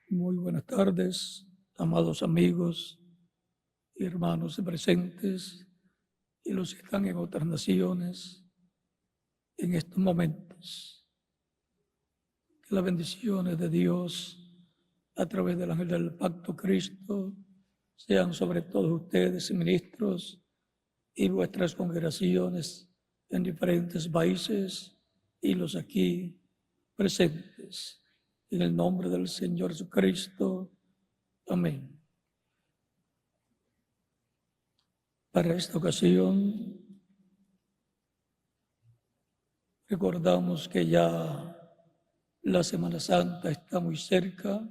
Muy buenas tardes, amados amigos y hermanos presentes y los que están en otras naciones en estos momentos. Que las bendiciones de Dios a través del ángel del pacto Cristo sean sobre todos ustedes, ministros, y vuestras congregaciones en diferentes países y los aquí presentes. En el nombre del Señor Jesucristo. Amén. Para esta ocasión, recordamos que ya la Semana Santa está muy cerca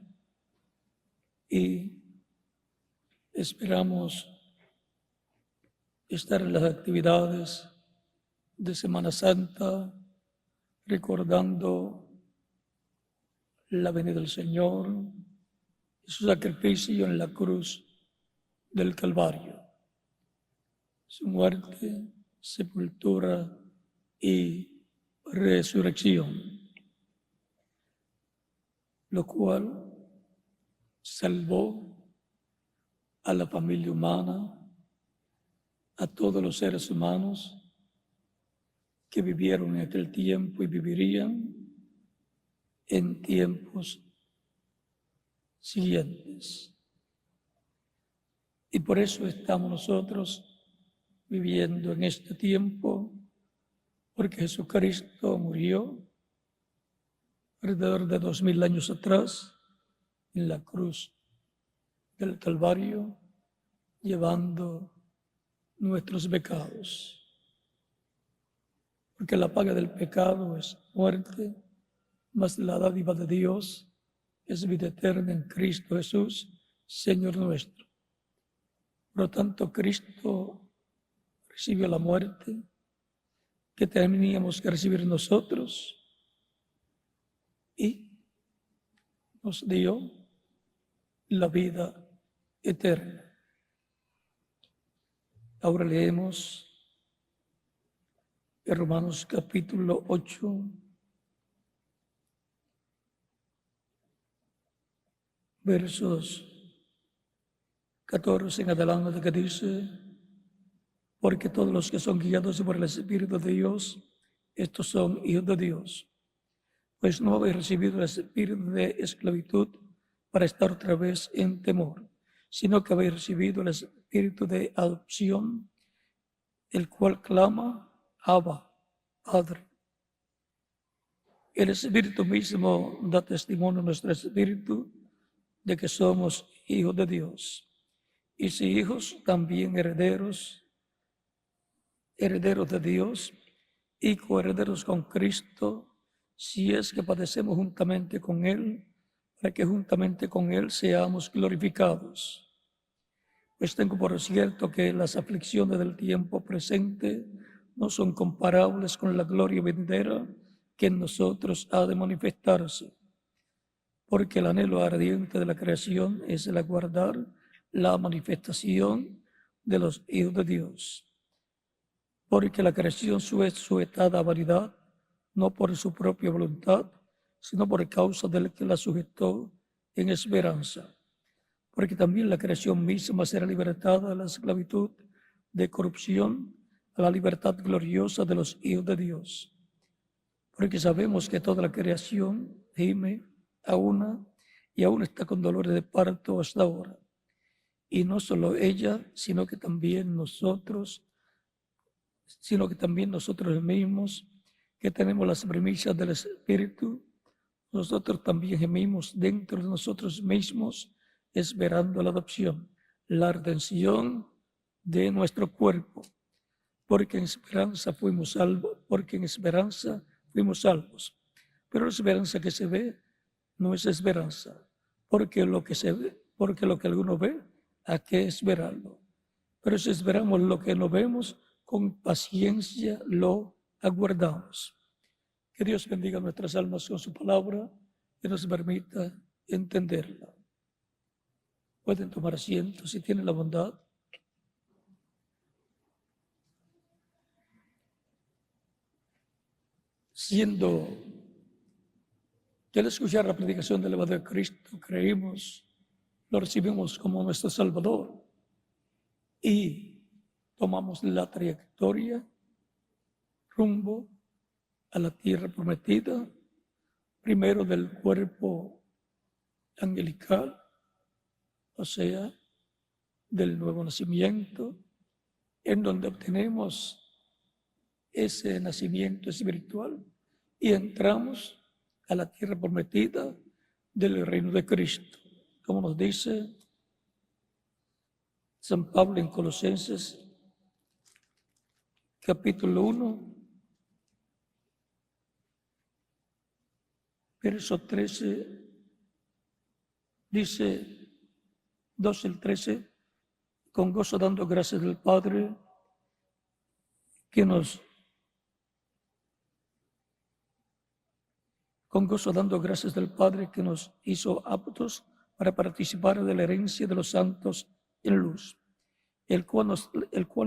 y esperamos estar en las actividades de Semana Santa, recordando la venida del Señor y su sacrificio en la cruz del Calvario, su muerte, sepultura y resurrección, lo cual salvó a la familia humana, a todos los seres humanos que vivieron en aquel tiempo y vivirían en tiempos siguientes. Y por eso estamos nosotros viviendo en este tiempo, porque Jesucristo murió alrededor de 2000 años atrás en la cruz del Calvario, llevando nuestros pecados. Porque la paga del pecado es muerte, mas la dádiva de Dios es vida eterna en Cristo Jesús, Señor nuestro. Por lo tanto, Cristo recibió la muerte que teníamos que recibir nosotros y nos dio la vida eterna. Ahora leemos en Romanos capítulo 8, versos 14 en adelante, que dice: porque todos los que son guiados por el Espíritu de Dios, estos son hijos de Dios. Pues no habéis recibido el espíritu de esclavitud para estar otra vez en temor, sino que habéis recibido el espíritu de adopción, el cual clama: Abba, Padre. El Espíritu mismo da testimonio a nuestro espíritu de que somos hijos de Dios. Y si hijos, también herederos, herederos de Dios y coherederos con Cristo, si es que padecemos juntamente con Él, para que juntamente con Él seamos glorificados. Pues tengo por cierto que las aflicciones del tiempo presente no son comparables con la gloria venidera que en nosotros ha de manifestarse. Porque el anhelo ardiente de la creación es el aguardar la manifestación de los hijos de Dios. Porque la creación es sujetada a vanidad, no por su propia voluntad, sino por causa del que la sujetó en esperanza. Porque también la creación misma será libertada de la esclavitud de corrupción a la libertad gloriosa de los hijos de Dios. Porque sabemos que toda la creación gime a una y aún está con dolores de parto hasta ahora. Y no solo ella, sino que también nosotros mismos, que tenemos las primicias del Espíritu, nosotros también gemimos dentro de nosotros mismos, esperando la adopción, la redención de nuestro cuerpo, porque en esperanza fuimos salvos, Pero la esperanza que se ve no es esperanza, porque lo que se ve, porque lo que alguno ve, ¿a qué esperarlo? Pero si esperamos lo que no vemos, con paciencia lo aguardamos. Que Dios bendiga nuestras almas con su palabra y nos permita entenderla. Pueden tomar asiento si tienen la bondad. Siendo que al escuchar la predicación del Evangelio de Cristo creímos, lo recibimos como nuestro Salvador y tomamos la trayectoria rumbo a la tierra prometida, primero del cuerpo angelical, o sea, del nuevo nacimiento, en donde obtenemos ese nacimiento espiritual y entramos a la tierra prometida del reino de Cristo, como nos dice San Pablo en Colosenses, capítulo 1, verso 13, dice 12 al 13, con gozo dando gracias al Padre con gozo dando gracias del Padre que nos hizo aptos para participar de la herencia de los santos en luz, el cual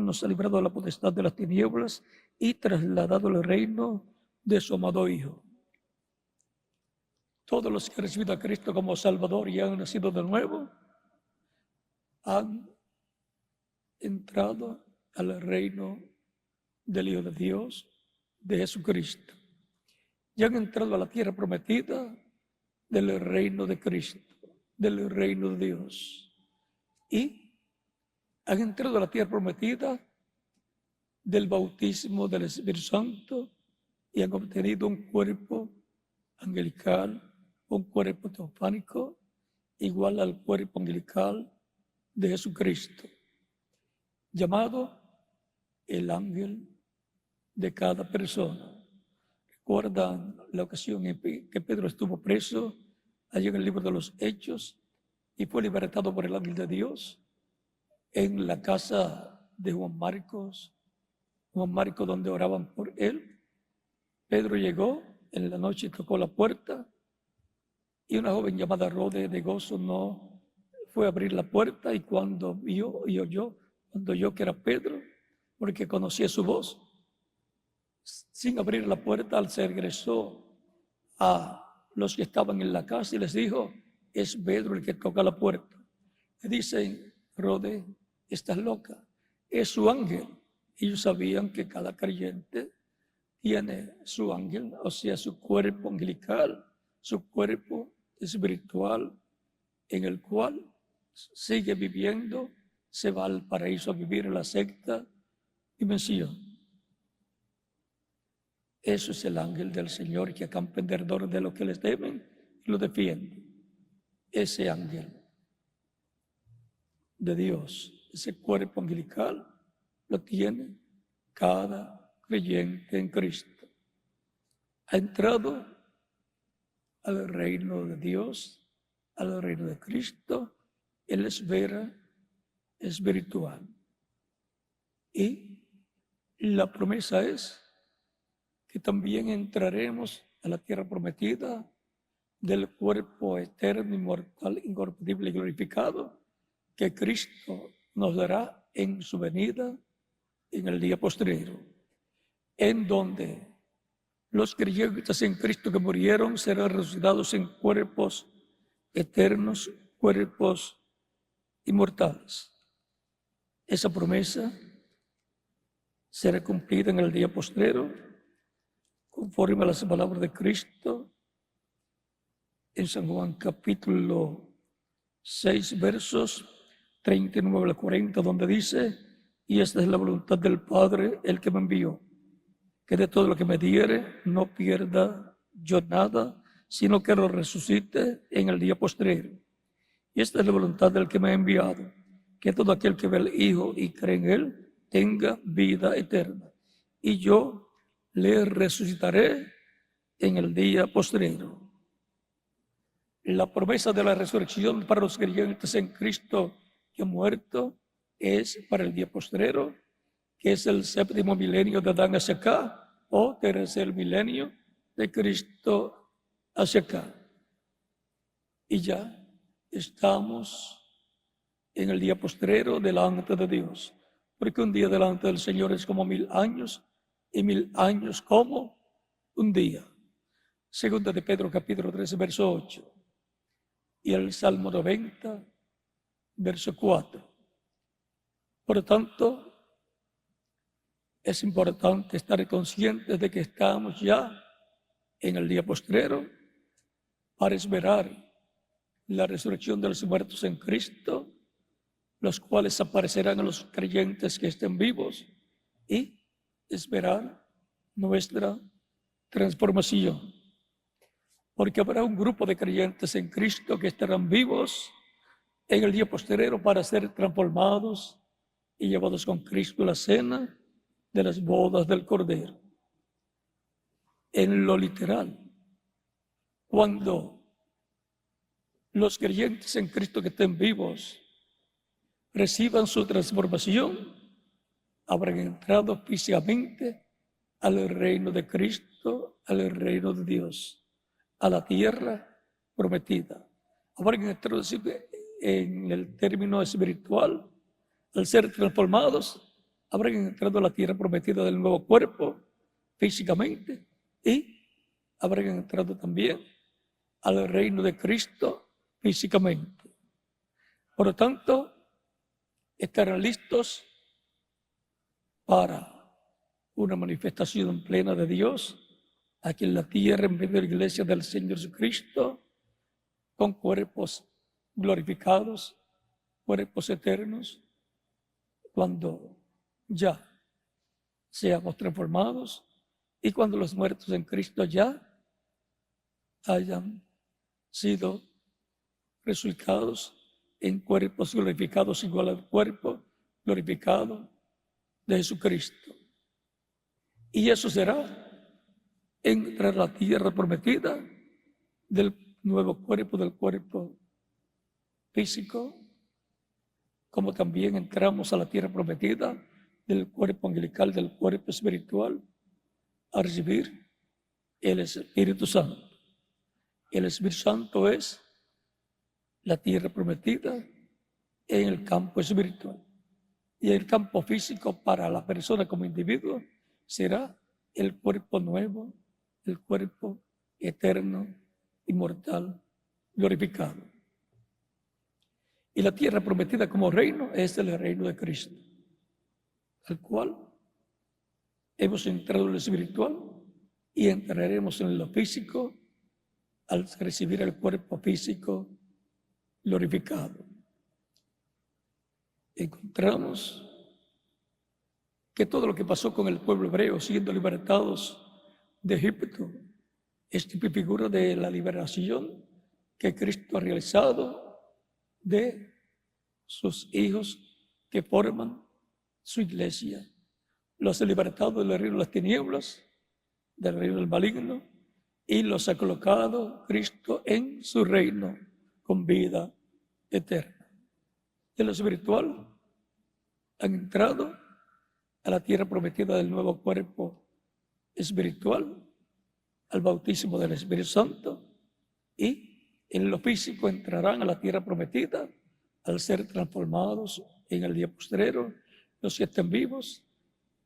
nos ha librado de la potestad de las tinieblas y trasladado al reino de su amado Hijo. Todos los que han recibido a Cristo como Salvador y han nacido de nuevo, han entrado al reino del Hijo de Dios, de Jesucristo. Ya han entrado a la tierra prometida del reino de Cristo, del reino de Dios. Y han entrado a la tierra prometida del bautismo del Espíritu Santo y han obtenido un cuerpo angelical, un cuerpo teofánico, igual al cuerpo angelical de Jesucristo, llamado el ángel de cada persona. ¿Recuerdan la ocasión en que Pedro estuvo preso allí en el libro de los Hechos y fue libertado por el ángel de Dios en la casa de Juan Marcos donde oraban por él? Pedro llegó en la noche y tocó la puerta y una joven llamada Rode de gozo no fue a abrir la puerta, y cuando vio y oyó, cuando oyó que era Pedro, porque conocía su voz, sin abrir la puerta, se regresó a los que estaban en la casa y les dijo: es Pedro el que toca la puerta. Le dicen: Rode, estás loca, es su ángel. Ellos sabían que cada creyente tiene su ángel, o sea, su cuerpo angelical, su cuerpo espiritual, en el cual sigue viviendo, se va al paraíso a vivir en la sexta dimensión. Eso es el ángel del Señor que acampa en derredor de los que les temen y lo defiende. Ese ángel de Dios, ese cuerpo angelical, lo tiene cada creyente en Cristo. Ha entrado al reino de Dios, al reino de Cristo, en la esfera espiritual. Y la promesa es que también entraremos a la tierra prometida del cuerpo eterno, inmortal, incorruptible y glorificado que Cristo nos dará en su venida en el día postrero, en donde los creyentes en Cristo que murieron serán resucitados en cuerpos eternos, cuerpos inmortales. Esa promesa será cumplida en el día postrero, conforme a las palabras de Cristo en San Juan capítulo 6, versos 39 al 40, donde dice: y esta es la voluntad del Padre, el que me envió, que de todo lo que me diere no pierda yo nada, sino que lo resucite en el día postrero. Y esta es la voluntad del que me ha enviado, que todo aquel que ve al Hijo y cree en Él tenga vida eterna. Y yo le resucitaré en el día postrero. La promesa de la resurrección para los creyentes en Cristo que ha muerto es para el día postrero, que es el séptimo milenio de Adán hacia acá, o tercer milenio de Cristo hacia acá. Y ya estamos en el día postrero delante de Dios, porque un día delante del Señor es como 1000 años, y 1000 años como un día. Segunda de Pedro capítulo 13, verso 8. Y el Salmo 90, verso 4. Por lo tanto, es importante estar conscientes de que estamos ya en el día postrero para esperar la resurrección de los muertos en Cristo, los cuales aparecerán a los creyentes que estén vivos, y esperar nuestra transformación. Porque habrá un grupo de creyentes en Cristo que estarán vivos en el día posterior para ser transformados y llevados con Cristo a la cena de las bodas del Cordero. En lo literal, cuando los creyentes en Cristo que estén vivos reciban su transformación, habrán entrado físicamente al reino de Cristo, al reino de Dios, a la tierra prometida. Habrán entrado en el término espiritual, al ser transformados, habrán entrado a la tierra prometida del nuevo cuerpo físicamente y habrán entrado también al reino de Cristo físicamente. Por lo tanto, estarán listos para una manifestación plena de Dios aquí en la tierra en medio de la iglesia del Señor Jesucristo, con cuerpos glorificados, cuerpos eternos, cuando ya seamos transformados y cuando los muertos en Cristo ya hayan sido resucitados en cuerpos glorificados igual al cuerpo glorificado de Jesucristo. Y eso será entrar a la tierra prometida del nuevo cuerpo, del cuerpo físico, como también entramos a la tierra prometida del cuerpo angelical, del cuerpo espiritual, a recibir el Espíritu Santo. El Espíritu Santo es la tierra prometida en el campo espiritual. Y el campo físico para la persona como individuo será el cuerpo nuevo, el cuerpo eterno, inmortal, glorificado. Y la tierra prometida como reino es el reino de Cristo, al cual hemos entrado en lo espiritual y entraremos en lo físico al recibir el cuerpo físico glorificado. Encontramos que todo lo que pasó con el pueblo hebreo siendo libertados de Egipto es figura de la liberación que Cristo ha realizado de sus hijos que forman su iglesia. Los ha libertado del reino de las tinieblas, del reino del maligno, y los ha colocado Cristo en su reino con vida eterna. De lo espiritual han entrado a la tierra prometida del nuevo cuerpo espiritual, al bautismo del Espíritu Santo, y en lo físico entrarán a la tierra prometida al ser transformados en el día postrero, los que estén vivos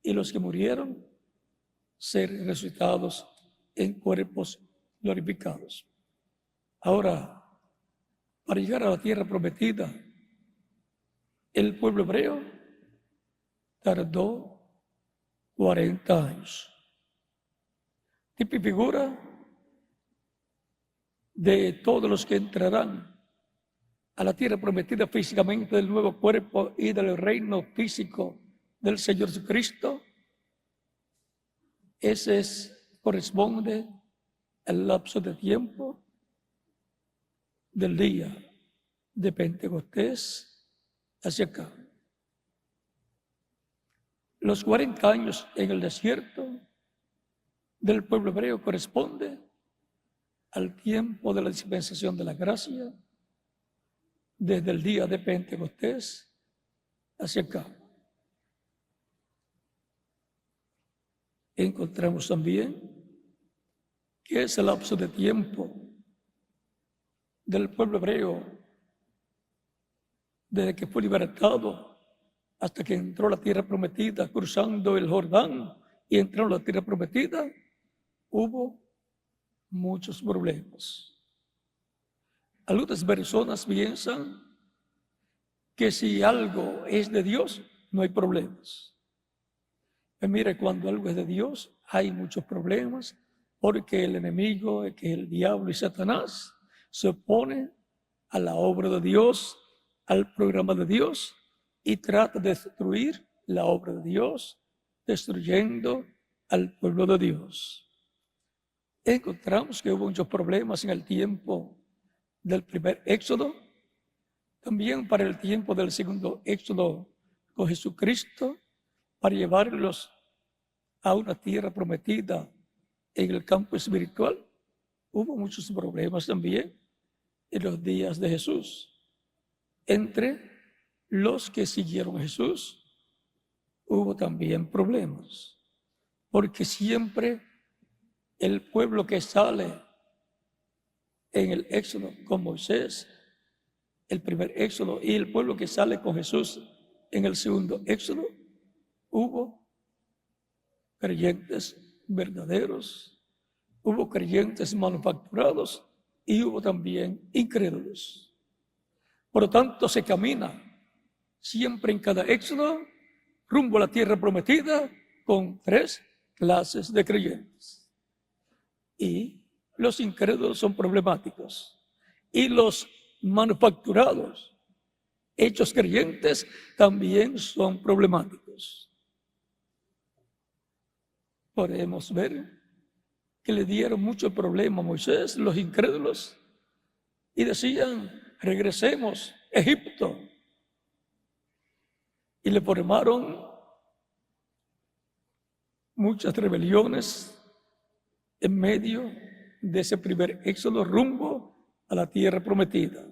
y los que murieron, ser resucitados en cuerpos glorificados. Ahora, para llegar a la tierra prometida, el pueblo hebreo tardó 40 años. Tipo y figura de todos los que entrarán a la tierra prometida físicamente del nuevo cuerpo y del reino físico del Señor Jesucristo. Corresponde al lapso de tiempo del día de Pentecostés hacia acá. Los 40 años en el desierto del pueblo hebreo corresponde al tiempo de la dispensación de la gracia desde el día de Pentecostés hacia acá. Encontramos también que ese lapso de tiempo del pueblo hebreo desde que fue libertado hasta que entró a la tierra prometida, cruzando el Jordán y entró a la tierra prometida, hubo muchos problemas. Algunas personas piensan que si algo es de Dios, no hay problemas. Pero mire, cuando algo es de Dios, hay muchos problemas, porque el enemigo, que es el diablo y Satanás, se opone a la obra de Dios, al programa de Dios, y trata de destruir la obra de Dios, destruyendo al pueblo de Dios. Encontramos que hubo muchos problemas en el tiempo del primer éxodo, también para el tiempo del segundo éxodo con Jesucristo, para llevarlos a una tierra prometida en el campo espiritual. Hubo muchos problemas también en los días de Jesús. Entre los que siguieron a Jesús hubo también problemas, porque siempre el pueblo que sale en el éxodo con Moisés, el primer éxodo, y el pueblo que sale con Jesús en el segundo éxodo, hubo creyentes verdaderos, hubo creyentes manufacturados y hubo también incrédulos. Por lo tanto, se camina siempre en cada éxodo rumbo a la tierra prometida con tres clases de creyentes. Y los incrédulos son problemáticos. Y los manufacturados, hechos creyentes, también son problemáticos. Podemos ver que le dieron mucho problema a Moisés, los incrédulos, y decían, regresemos a Egipto. Y le formaron muchas rebeliones en medio de ese primer éxodo rumbo a la tierra prometida.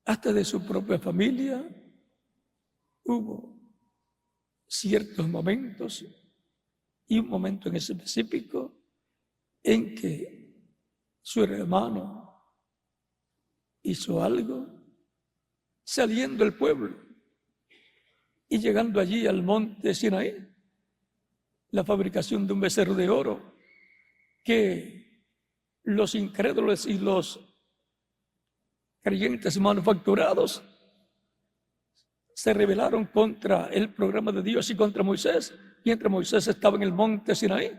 Hasta de su propia familia hubo ciertos momentos, y un momento en específico en que su hermano hizo algo saliendo del pueblo y llegando allí al monte Sinaí, la fabricación de un becerro de oro, que los incrédulos y los creyentes manufacturados se rebelaron contra el programa de Dios y contra Moisés, mientras Moisés estaba en el monte Sinaí,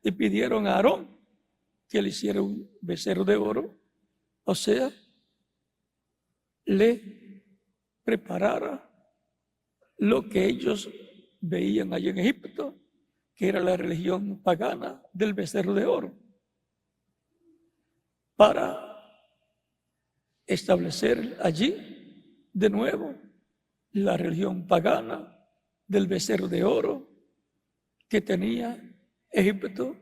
y pidieron a Aarón que le hiciera un becerro de oro, o sea, le preparara lo que ellos veían allí en Egipto, que era la religión pagana del becerro de oro, para establecer allí de nuevo la religión pagana del becerro de oro que tenía Egipto,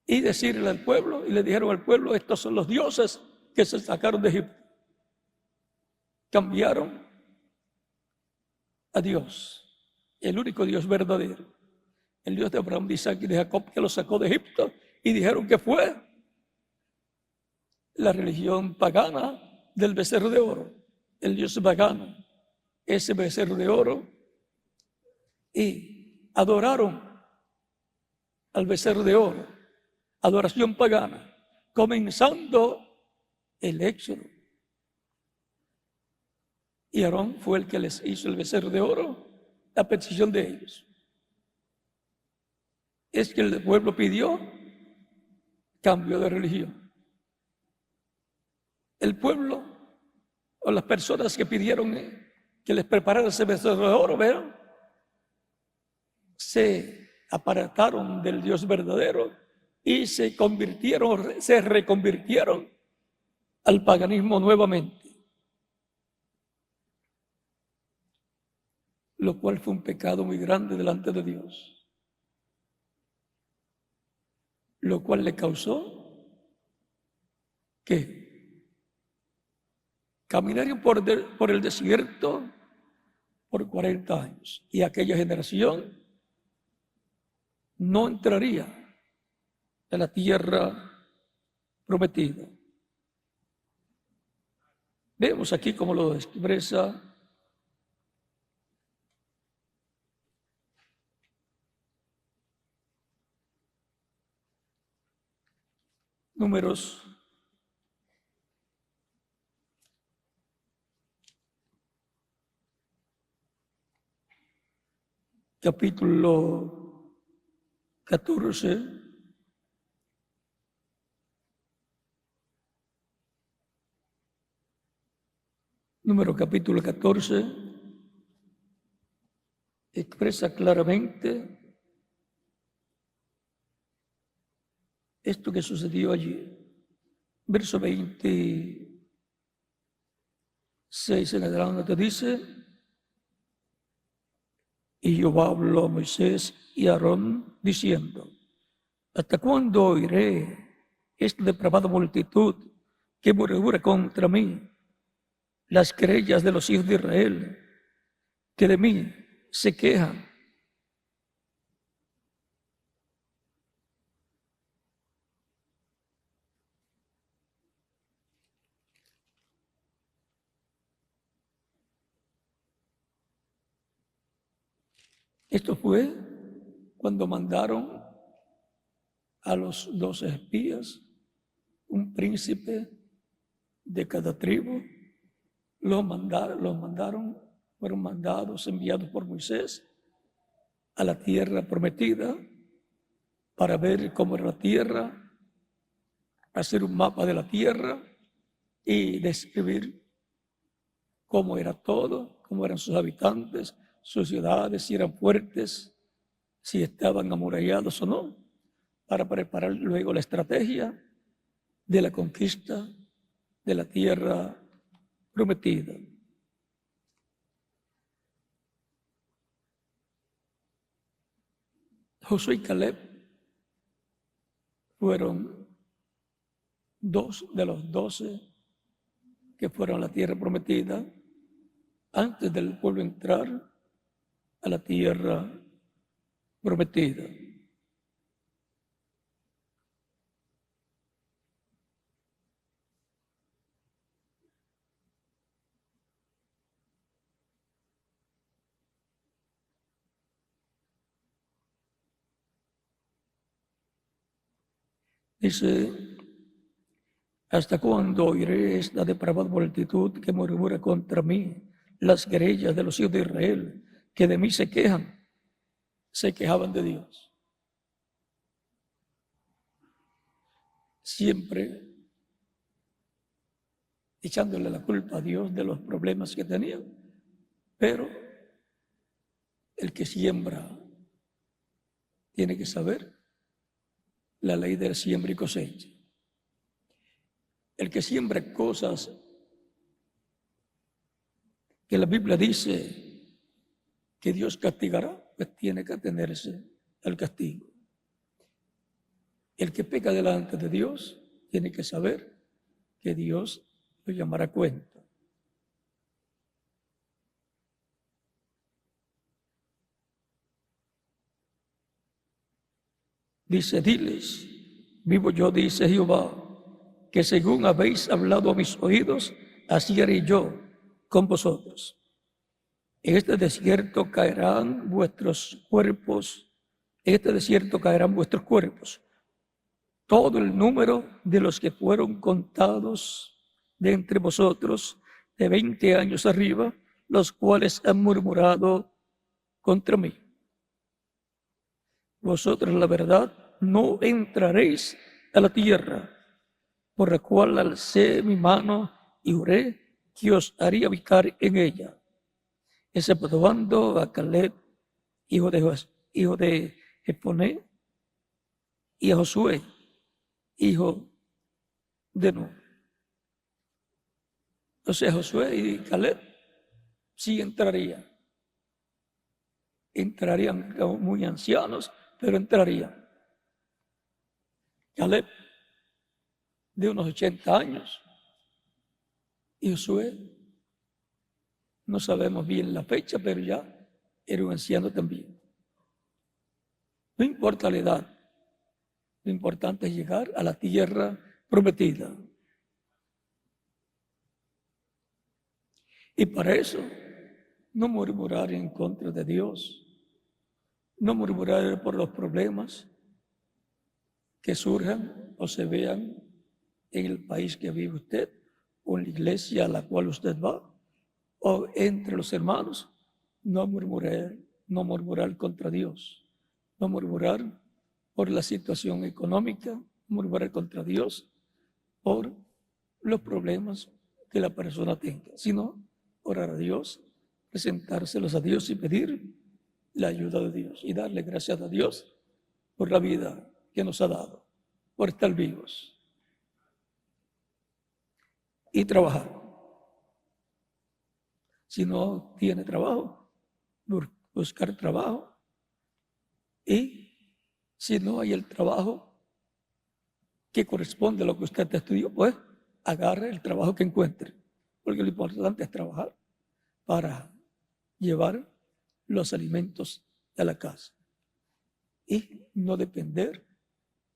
y decirle al pueblo, y le dijeron al pueblo, estos son los dioses que se sacaron de Egipto. Cambiaron a Dios, el único Dios verdadero, el Dios de Abraham, de Isaac y de Jacob, que los sacó de Egipto, y dijeron que fue la religión pagana del becerro de oro, el Dios pagano, ese becerro de oro, y adoraron al becerro de oro, adoración pagana, comenzando el éxodo. Y Aarón fue el que les hizo el becerro de oro, la petición de ellos. Es que el pueblo pidió cambio de religión. El pueblo o las personas que pidieron que les preparara ese becerro de oro, vean, se apartaron del Dios verdadero y se convirtieron, se reconvirtieron al paganismo nuevamente, lo cual fue un pecado muy grande delante de Dios, lo cual le causó que caminaron por el desierto por 40 años, y aquella generación no entraría en la tierra prometida. Vemos aquí cómo lo expresa Números capítulo 14, número capítulo 14, expresa claramente esto que sucedió allí. Verso 26 en adelante dice: y Jehová habló a Moisés y a Aarón diciendo: ¿hasta cuándo oiré esta depravada multitud que murmura contra mí las querellas de los hijos de Israel, que de mí se quejan? Esto fue cuando mandaron a los 12 espías, un príncipe de cada tribu. Fueron mandados, enviados por Moisés a la tierra prometida para ver cómo era la tierra, hacer un mapa de la tierra y describir cómo era todo, cómo eran sus habitantes, sus ciudades, si eran fuertes, si estaban amurallados o no, para preparar luego la estrategia de la conquista de la tierra prometida. Josué y Caleb fueron 2 de los 12 que fueron a la tierra prometida antes del pueblo entrar a la tierra prometida. Dice: ¿hasta cuándo oiré esta depravada multitud que murmura contra mí las querellas de los hijos de Israel, que de mí se quejan? Se quejaban de Dios. Siempre echándole la culpa a Dios de los problemas que tenían. Pero el que siembra tiene que saber la ley del siembra y cosecha. El que siembra cosas que la Biblia dice que Dios castigará, pues tiene que atenerse al castigo. El que peca delante de Dios tiene que saber que Dios lo llamará a cuenta. Dice: diles, vivo yo, dice Jehová, que según habéis hablado a mis oídos, así haré yo con vosotros. En este desierto caerán vuestros cuerpos, en este desierto caerán vuestros cuerpos, todo el número de los que fueron contados de entre vosotros de 20 años arriba, los cuales han murmurado contra mí. Vosotros, la verdad, no entraréis a la tierra, por la cual alcé mi mano y juré que os haría habitar en ella, exceptuando a Caleb, hijo de Jephoné, y a Josué, hijo de Nun. Entonces Josué y Caleb sí entrarían muy ancianos, pero entrarían. Caleb de unos 80 años y Josué, no sabemos bien la fecha, pero ya era un anciano también. No importa la edad, lo importante es llegar a la tierra prometida. Y para eso, no murmurar en contra de Dios, no murmurar por los problemas que surjan o se vean en el país que vive usted, o en la iglesia a la cual usted va, o entre los hermanos, no murmurar contra Dios, no murmurar por la situación económica, murmurar contra Dios por los problemas que la persona tenga, sino orar a Dios, presentárselos a Dios y pedir la ayuda de Dios y darle gracias a Dios por la vida que nos ha dado, por estar vivos y trabajar. Si no tiene trabajo, buscar trabajo, y si no hay el trabajo que corresponde a lo que usted estudió, pues agarre el trabajo que encuentre, porque lo importante es trabajar para llevar los alimentos a la casa y no depender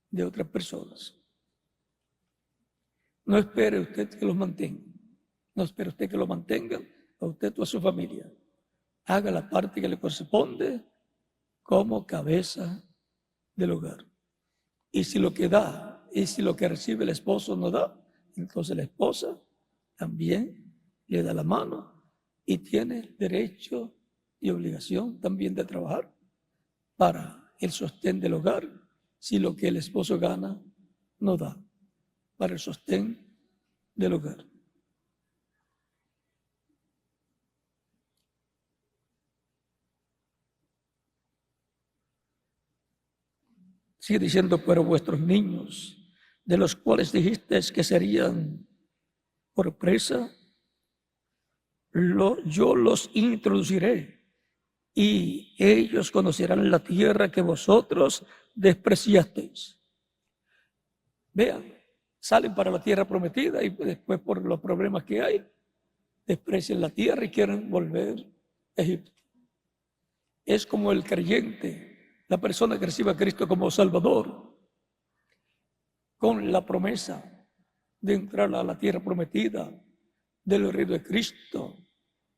de otras personas. No espere usted que los mantenga, no espere usted que lo mantengan a usted o a su familia. Haga la parte que le corresponde como cabeza del hogar. Y si lo que da y si lo que recibe el esposo no da, entonces la esposa también le da la mano y tiene derecho y obligación también de trabajar para el sostén del hogar, si lo que el esposo gana no da para el sostén del hogar. Sigue diciendo, pero vuestros niños, de los cuales dijisteis que serían por presa, yo los introduciré y ellos conocerán la tierra que vosotros despreciasteis. Vean, salen para la tierra prometida y después por los problemas que hay, desprecian la tierra y quieren volver a Egipto. Es como el creyente, la persona que recibe a Cristo como Salvador, con la promesa de entrar a la tierra prometida del reino de Cristo,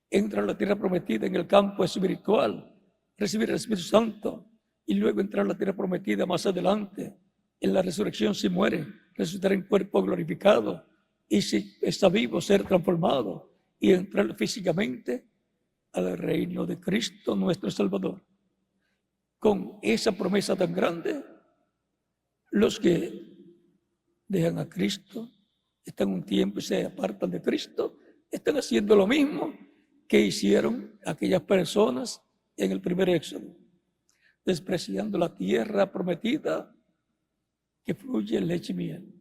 entrar a la tierra prometida en el campo espiritual, recibir el Espíritu Santo y luego entrar a la tierra prometida más adelante. En la resurrección se muere, resucitar en cuerpo glorificado y si está vivo ser transformado y entrar físicamente al reino de Cristo nuestro Salvador. Con esa promesa tan grande, los que dejan a Cristo, están un tiempo y se apartan de Cristo, están haciendo lo mismo que hicieron aquellas personas en el primer éxodo, despreciando la tierra prometida que fluye leche y miel,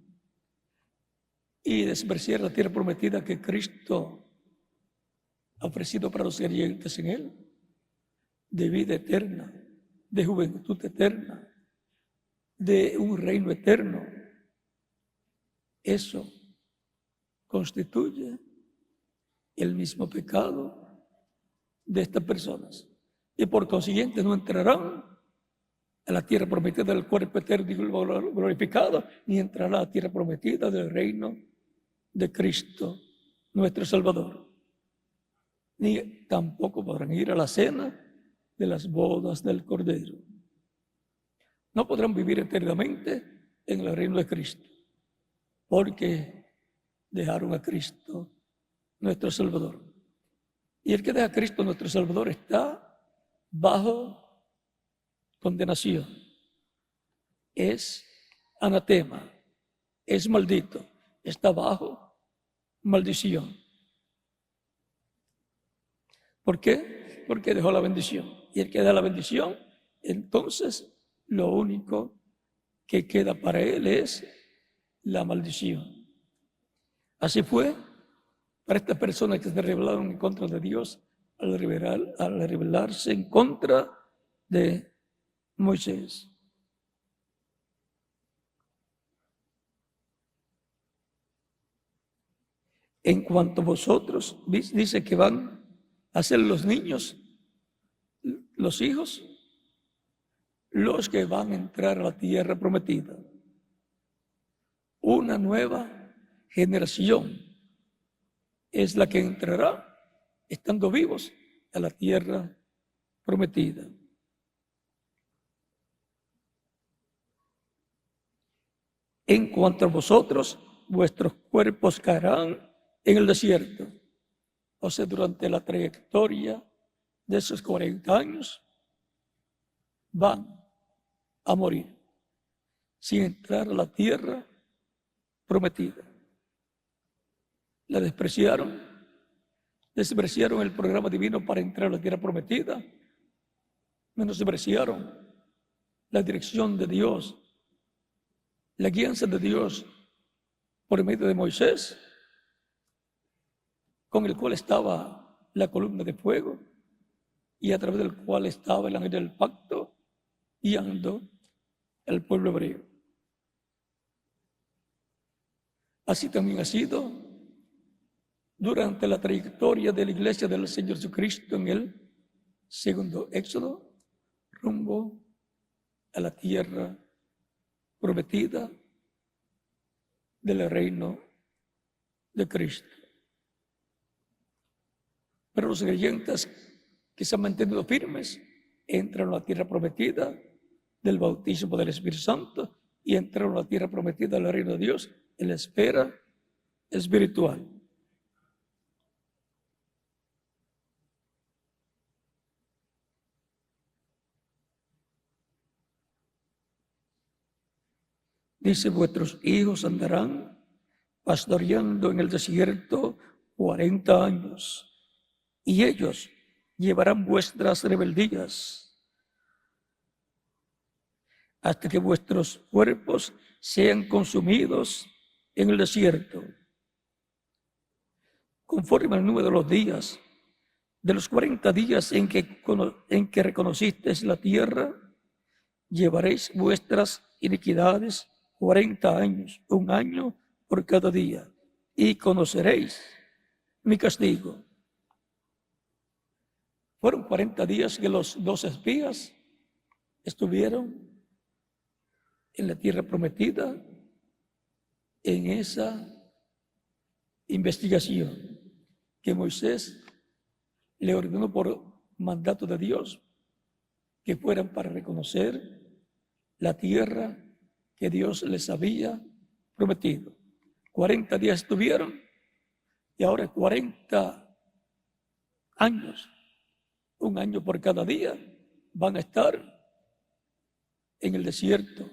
y despreciar la tierra prometida que Cristo ha ofrecido para los creyentes en él, de vida eterna, de juventud eterna, de un reino eterno. Eso constituye el mismo pecado de estas personas y por consiguiente no entrarán a la tierra prometida del cuerpo eterno y glorificado, ni entrará a la tierra prometida del reino de Cristo, nuestro Salvador, ni tampoco podrán ir a la cena de las bodas del Cordero. No podrán vivir eternamente en el reino de Cristo, porque dejaron a Cristo, nuestro Salvador. Y el que deja a Cristo, nuestro Salvador, está bajo condenación. Es anatema, es maldito, está bajo maldición. ¿Por qué? Porque dejó la bendición. Y el que da la bendición, entonces lo único que queda para él es la maldición. Así fue para estas personas que se rebelaron en contra de Dios al rebelarse en contra de Moisés. En cuanto a vosotros, dice que van a ser los niños, los hijos, los que van a entrar a la tierra prometida. Una nueva generación es la que entrará, estando vivos, a la tierra prometida. En cuanto a vosotros, vuestros cuerpos caerán en el desierto. O sea, durante la trayectoria de esos 40 años, van a morir sin entrar a la tierra prometida. La despreciaron el programa divino para entrar a la tierra prometida, menospreciaron la dirección de Dios, la guianza de Dios por medio de Moisés, con el cual estaba la columna de fuego y a través del cual estaba el ángel del pacto guiando al pueblo hebreo. Así también ha sido durante la trayectoria de la iglesia del Señor Jesucristo en el segundo éxodo, rumbo a la tierra prometida del reino de Cristo. Pero los creyentes que se han mantenido firmes entran a la tierra prometida del bautismo del Espíritu Santo y entran a la tierra prometida del reino de Dios en la esfera espiritual. Dice, vuestros hijos andarán pastoreando en el desierto 40 años, y ellos llevarán vuestras rebeldías hasta que vuestros cuerpos sean consumidos en el desierto. Conforme al número de los días, de los 40 días en que reconocisteis la tierra, llevaréis vuestras iniquidades 40 años, un año por cada día, y conoceréis mi castigo. Fueron 40 días que los 2 espías estuvieron en la tierra prometida, en esa investigación que Moisés le ordenó por mandato de Dios que fueran para reconocer la tierra que Dios les había prometido. 40 días estuvieron y ahora 40 años, un año por cada día, van a estar en el desierto.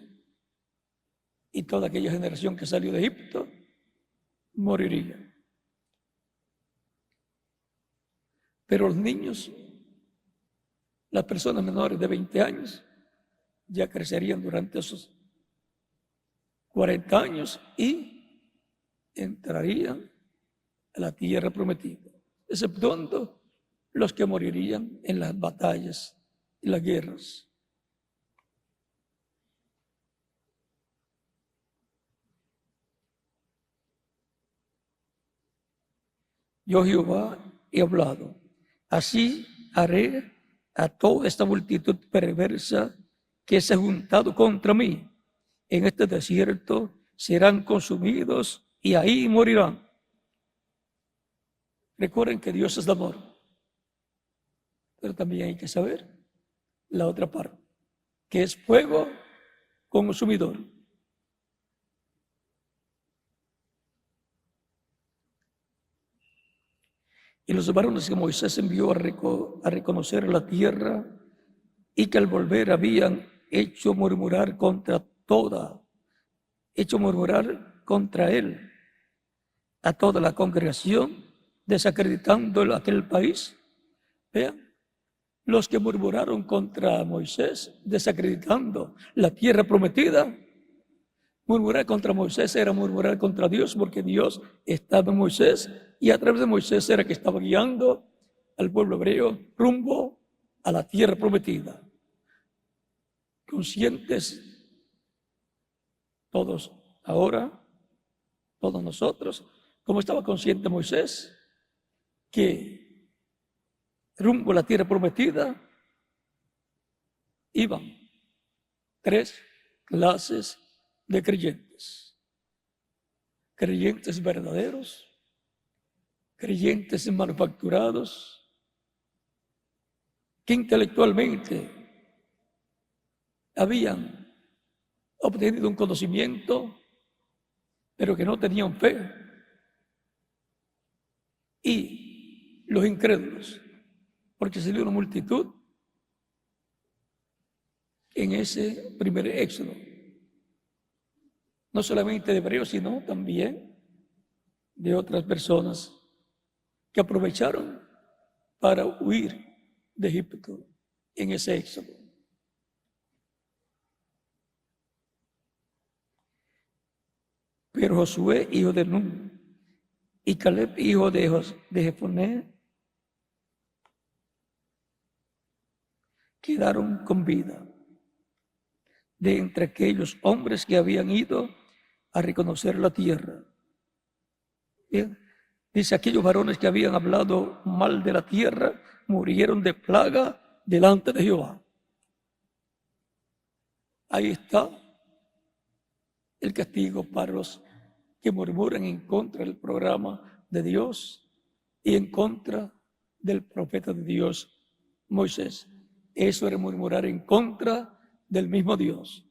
Y toda aquella generación que salió de Egipto moriría. Pero los niños, las personas menores de 20 años, ya crecerían durante esos 40 años y entrarían a la tierra prometida, exceptuando los que morirían en las batallas y las guerras. Yo Jehová he hablado, así haré a toda esta multitud perversa que se ha juntado contra mí. En este desierto serán consumidos y ahí morirán. Recuerden que Dios es el amor, pero también hay que saber la otra parte, que es fuego consumidor. Y los varones que Moisés envió a reconocer la tierra y que al volver habían hecho murmurar contra él a toda la congregación, desacreditando aquel país. Vean, los que murmuraron contra Moisés, desacreditando la tierra prometida, murmurar contra Moisés era murmurar contra Dios, porque Dios estaba en Moisés y a través de Moisés era que estaba guiando al pueblo hebreo rumbo a la tierra prometida. Conscientes todos ahora, todos nosotros, como estaba consciente Moisés, que rumbo a la tierra prometida iban 3 clases de creyentes. Creyentes verdaderos, creyentes manufacturados, que intelectualmente habían obtenido un conocimiento pero que no tenían fe. Y los incrédulos, porque salió una multitud en ese primer éxodo, no solamente de hebreos, sino también de otras personas que aprovecharon para huir de Egipto en ese éxodo. Pero Josué, hijo de Nun, y Caleb, hijo de Jefoné, quedaron con vida de entre aquellos hombres que habían ido a reconocer la tierra. Bien, dice, aquellos varones que habían hablado mal de la tierra murieron de plaga delante de Jehová. Ahí está el castigo para los que murmuran en contra del programa de Dios y en contra del profeta de Dios, Moisés. Eso era murmurar en contra del mismo Dios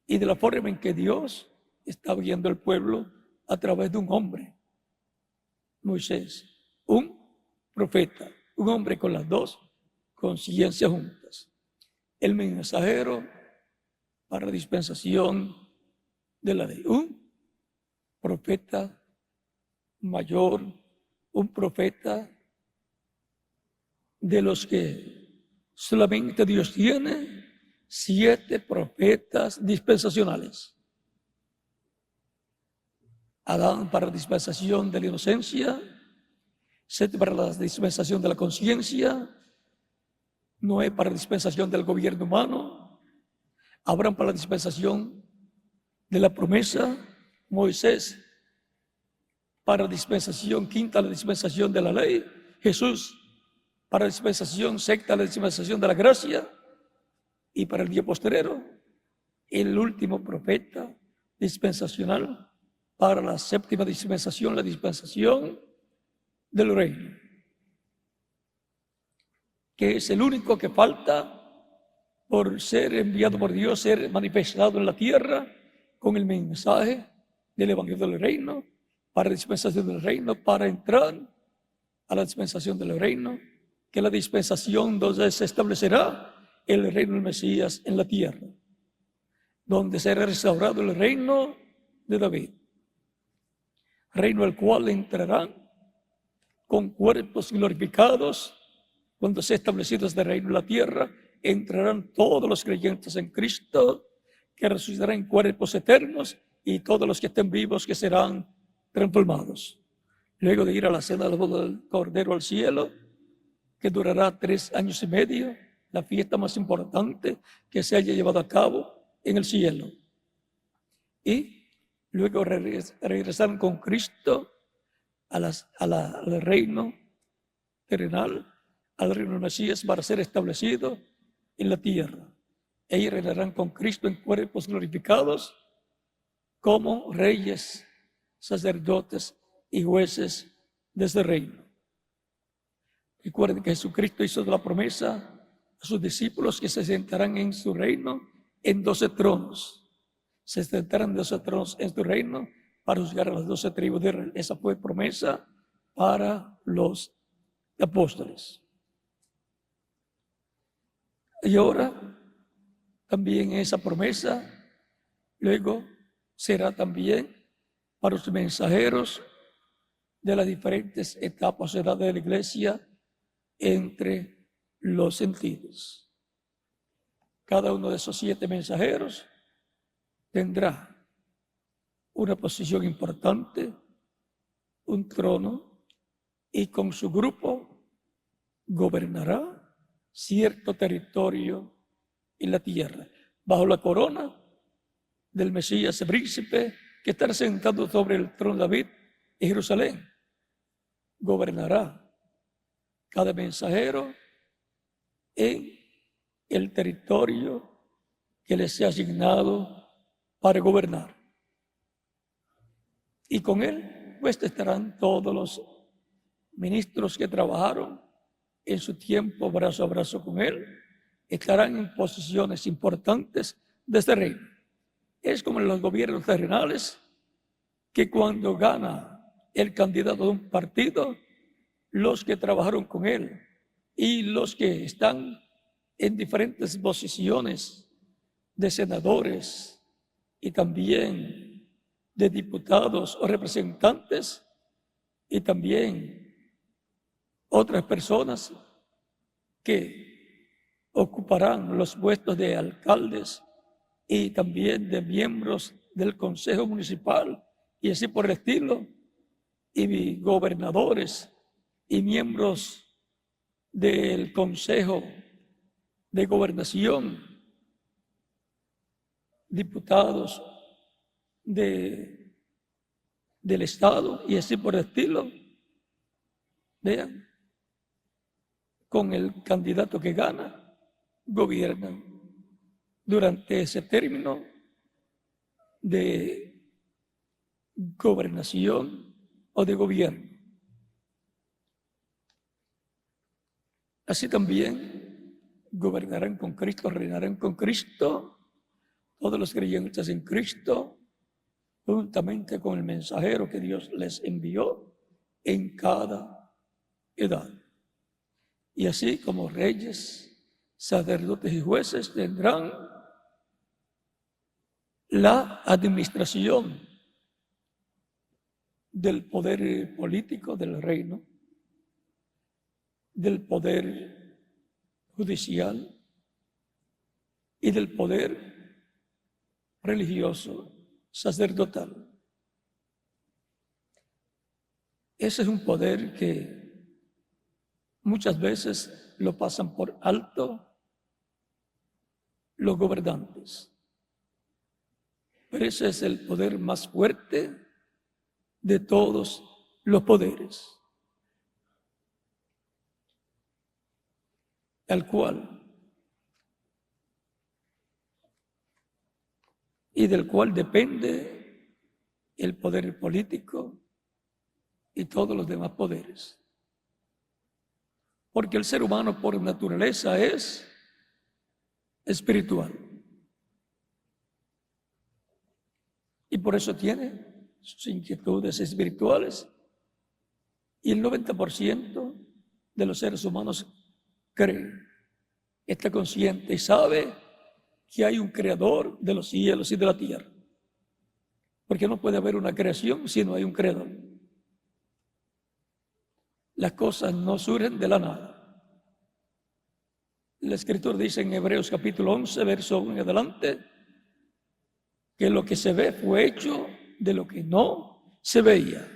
y de la forma en que Dios está guiando al pueblo a través de un hombre, Moisés, un profeta, un hombre con las dos conciencias juntas. El mensajero para la dispensación de la ley, un profeta mayor, un profeta de los que solamente Dios tiene 7 profetas dispensacionales. Adán para la dispensación de la inocencia, Set para la dispensación de la conciencia, Noé para la dispensación del gobierno humano, Abraham para la dispensación de la promesa, Moisés para la dispensación quinta, la dispensación de la ley, Jesús para la dispensación sexta, la dispensación de la gracia, y para el día postrero, el último profeta dispensacional para la séptima dispensación, la dispensación del reino, que es el único que falta por ser enviado por Dios, ser manifestado en la tierra con el mensaje del evangelio del reino, para la dispensación del reino, para entrar a la dispensación del reino, que la dispensación donde se establecerá el reino del Mesías en la tierra, donde será restaurado el reino de David, reino al cual entrarán con cuerpos glorificados. Cuando sea establecido este reino en la tierra, entrarán todos los creyentes en Cristo, que resucitarán en cuerpos eternos, y todos los que estén vivos que serán transformados. Luego de ir a la cena de la boda del Cordero al cielo, que durará 3 años y medio, la fiesta más importante que se haya llevado a cabo en el cielo. Y luego regresaron con Cristo al reino terrenal, al reino del Mesías, para ser establecido en la tierra. Ellos reinarán con Cristo en cuerpos glorificados como reyes, sacerdotes y jueces de ese reino. Recuerden que Jesucristo hizo la promesa a sus discípulos que se sentarán en su reino en 12 tronos. Se sentarán en 12 tronos en su reino para juzgar a las 12 tribus de Israel. Esa fue promesa para los apóstoles. Y ahora también esa promesa luego será también para los mensajeros de las diferentes etapas de la iglesia entre los sentidos. Cada uno de esos 7 mensajeros tendrá una posición importante, un trono, y con su grupo gobernará cierto territorio en la tierra, bajo la corona del Mesías, el príncipe que está sentado sobre el trono de David en Jerusalén. Gobernará cada mensajero en el territorio que les sea asignado para gobernar. Y con él pues estarán todos los ministros que trabajaron en su tiempo brazo a brazo con él, estarán en posiciones importantes de este reino. Es como en los gobiernos terrenales, que cuando gana el candidato de un partido, los que trabajaron con él y los que están en diferentes posiciones de senadores y también de diputados o representantes y también otras personas que ocuparán los puestos de alcaldes y también de miembros del Consejo Municipal y así por el estilo, y gobernadores y miembros del Consejo de Gobernación, diputados del Estado y así por el estilo. Vean, con el candidato que gana, gobiernan durante ese término de gobernación o de gobierno. Así también gobernarán con Cristo, reinarán con Cristo, todos los creyentes en Cristo, juntamente con el mensajero que Dios les envió en cada edad. Y así como reyes, sacerdotes y jueces tendrán la administración del poder político del reino, del poder judicial y del poder religioso sacerdotal. Ese es un poder que muchas veces lo pasan por alto los gobernantes. Pero ese es el poder más fuerte de todos los poderes, al cual y del cual depende el poder político y todos los demás poderes. Porque el ser humano por naturaleza es espiritual. Y por eso tiene sus inquietudes espirituales. Y el 90% de los seres humanos cree, está consciente y sabe que hay un creador de los cielos y de la tierra. Porque no puede haber una creación si no hay un creador. Las cosas no surgen de la nada. La Escritura dice en Hebreos capítulo 11, verso 1 en adelante, que lo que se ve fue hecho de lo que no se veía.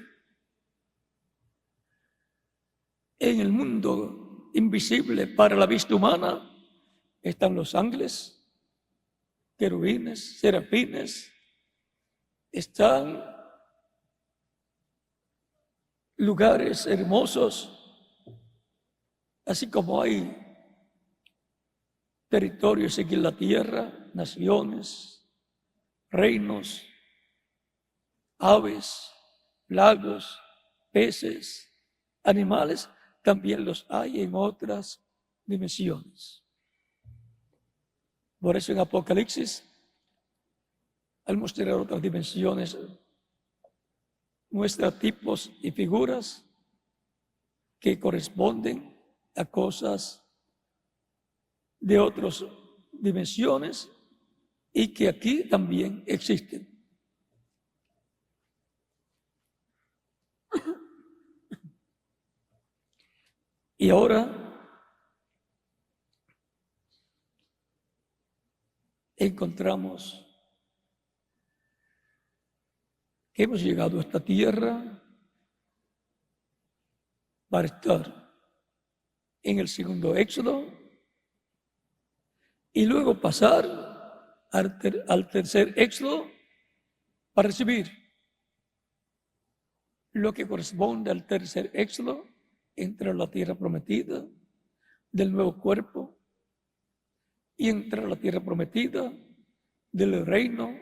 En el mundo invisible para la vista humana están los ángeles, querubines, serafines, están lugares hermosos, así como hay territorios aquí en la tierra, naciones, reinos, aves, lagos, peces, animales, también los hay en otras dimensiones. Por eso en Apocalipsis, al mostrar otras dimensiones, muestra tipos y figuras que corresponden a cosas de otras dimensiones y que aquí también existen. Y ahora encontramos que hemos llegado a esta tierra para estar en el segundo éxodo y luego pasar al tercer éxodo para recibir lo que corresponde al tercer éxodo, entrar a la tierra prometida del nuevo cuerpo y entrar a la tierra prometida del reino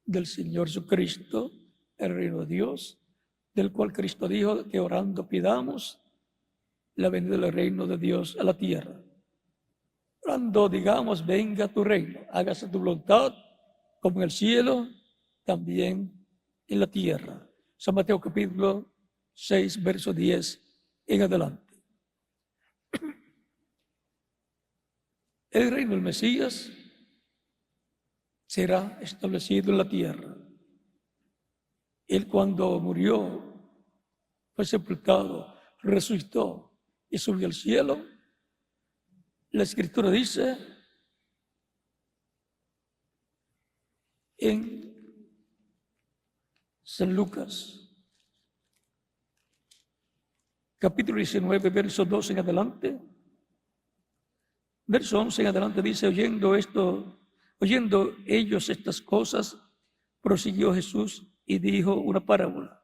del Señor Jesucristo, el reino de Dios, del cual Cristo dijo que orando pidamos la venida del reino de Dios a la tierra. Cuando digamos, venga tu reino, hágase tu voluntad, como en el cielo, también en la tierra. San Mateo capítulo 6, verso 10 en adelante. El reino del Mesías será establecido en la tierra. Él cuando murió, fue sepultado, resucitó y subió al cielo. La Escritura dice en San Lucas, capítulo 19, verso 12 en adelante. Verso 11 en adelante dice, oyendo ellos estas cosas, prosiguió Jesús y dijo una parábola,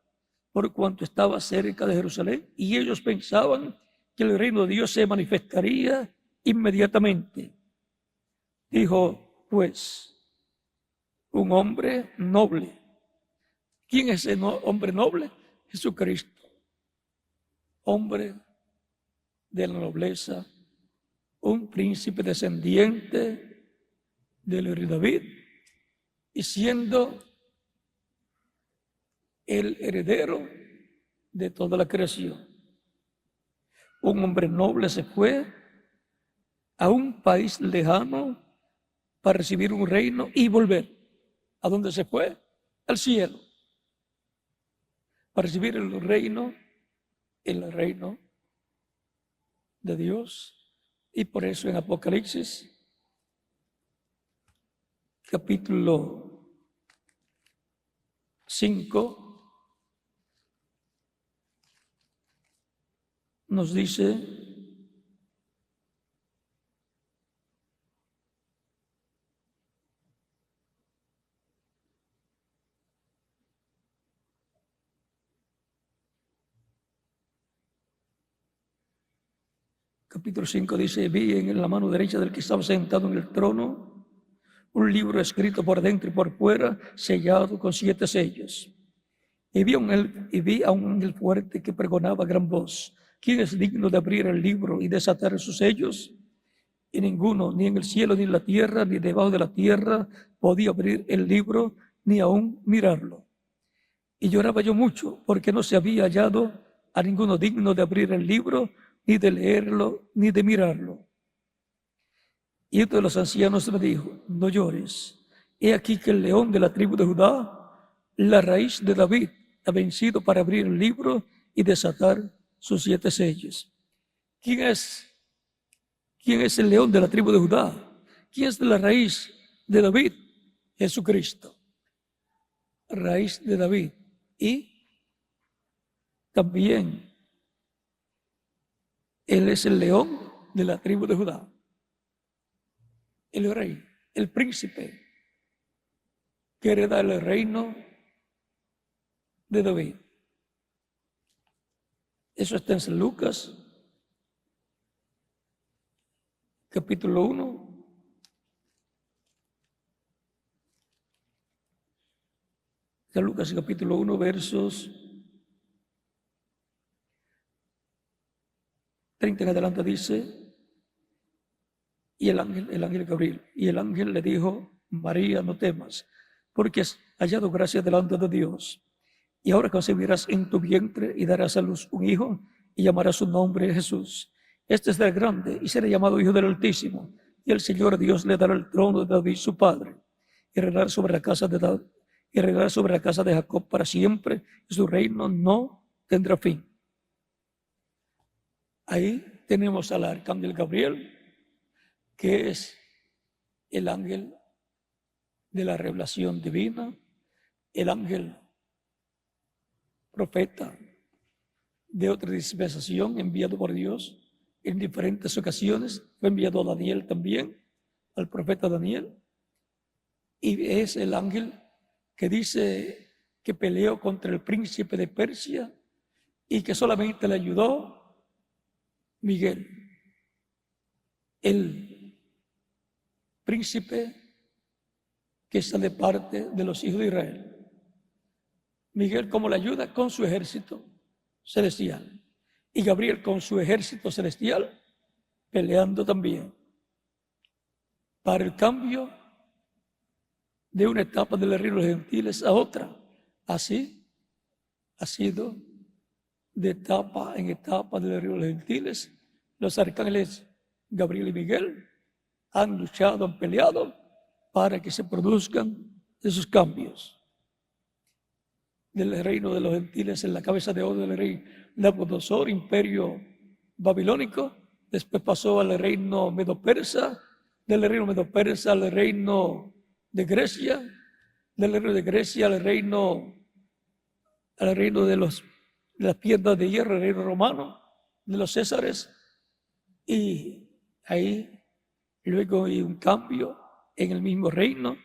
por cuanto estaba cerca de Jerusalén, y ellos pensaban que el reino de Dios se manifestaría inmediatamente. Dijo, pues, un hombre noble. ¿Quién es ese hombre noble? Jesucristo. Hombre de la nobleza, un príncipe descendiente del rey David, y siendo el heredero de toda la creación. Un hombre noble se fue a un país lejano para recibir un reino y volver. ¿A dónde se fue? Al cielo. Para recibir el reino de Dios. Y por eso en Apocalipsis, capítulo 5, nos dice, capítulo 5 dice, vi en la mano derecha del que estaba sentado en el trono un libro escrito por dentro y por fuera, sellado con 7 sellos. Y vi a un ángel fuerte que pregonaba a gran voz, ¿quién es digno de abrir el libro y desatar sus sellos? Y ninguno, ni en el cielo, ni en la tierra, ni debajo de la tierra, podía abrir el libro, ni aún mirarlo. Y lloraba yo mucho, porque no se había hallado a ninguno digno de abrir el libro, ni de leerlo, ni de mirarlo. Y uno de los ancianos me dijo, no llores, he aquí que el león de la tribu de Judá, la raíz de David, ha vencido para abrir el libro y desatar sus 7 sellos. ¿Quién es el león de la tribu de Judá? ¿Quién es de la raíz de David? Jesucristo, raíz de David. Y también Él es el león de la tribu de Judá. El rey, el príncipe que hereda el reino de David. Eso está en San Lucas, capítulo 1. San Lucas, capítulo 1, versos 30 en adelante dice, y el ángel Gabriel, y el ángel le dijo, María, no temas, porque has hallado gracia delante de Dios. Y ahora concebirás en tu vientre y darás a luz un hijo y llamarás su nombre Jesús. Este será grande y será llamado Hijo del Altísimo. Y el Señor Dios le dará el trono de David su padre y reinará sobre la casa de David, y reinará sobre la casa de Jacob para siempre, y su reino no tendrá fin. Ahí tenemos al arcángel Gabriel, que es el ángel de la revelación divina, el ángel profeta de otra dispensación enviado por Dios en diferentes ocasiones. Fue enviado a Daniel también, al profeta Daniel, y es el ángel que dice que peleó contra el príncipe de Persia y que solamente le ayudó Miguel, el príncipe que está de parte de los hijos de Israel. Miguel, ¿cómo le ayuda? Con su ejército celestial. Y Gabriel con su ejército celestial peleando también para el cambio de una etapa del reino de los gentiles a otra, Así ha sido de etapa en etapa del reino de los gentiles. Los arcángeles Gabriel y Miguel han luchado, han peleado para que se produzcan esos cambios. Del reino de los gentiles en la cabeza de oro del rey Nabucodonosor, imperio babilónico, después pasó al reino medo-persa, del reino medo-persa al reino de Grecia, del reino de Grecia al reino de las piedras de hierro, el reino romano, de los césares, y ahí luego hay un cambio en el mismo reino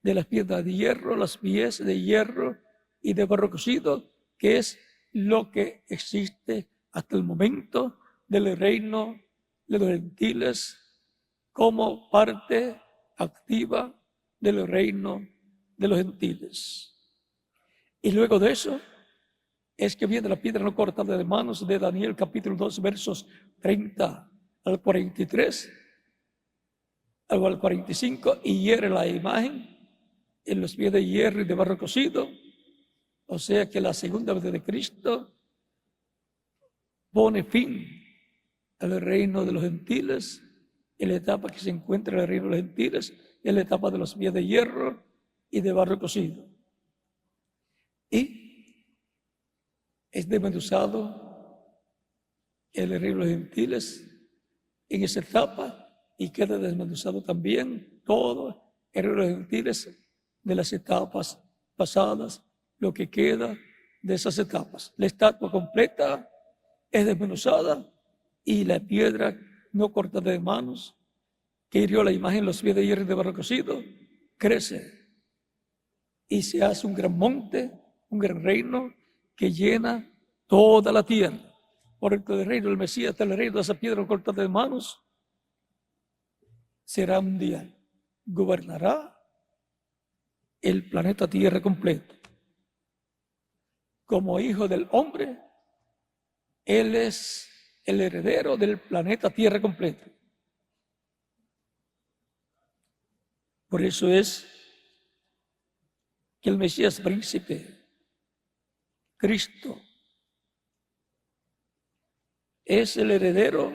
de las piedras de hierro, las pies de hierro y de barro cocido, que es lo que existe hasta el momento del reino de los gentiles como parte activa del reino de los gentiles. Y luego de eso es que viene la piedra no cortada de manos de Daniel capítulo 2 versos 30 al 43 o al 45 y hiere la imagen en los pies de hierro y de barro cocido. O sea que la segunda vez de Cristo pone fin al reino de los gentiles, en la etapa que se encuentra el reino de los gentiles, en la etapa de los pies de hierro y de barro cocido. Y es desmenuzado el reino de los gentiles en esa etapa y queda desmenuzado también todo el reino de los gentiles de las etapas pasadas, lo que queda de esas etapas. La estatua completa es desmenuzada y la piedra no cortada de manos que hirió la imagen los pies de hierro y de barro cocido crece y se hace un gran monte, un gran reino que llena toda la tierra. Por el reino del Mesías, el reino de esa piedra cortada de manos será mundial, gobernará el planeta Tierra completo. Como hijo del hombre, él es el heredero del planeta Tierra completo. Por eso es que el Mesías príncipe, Cristo, es el heredero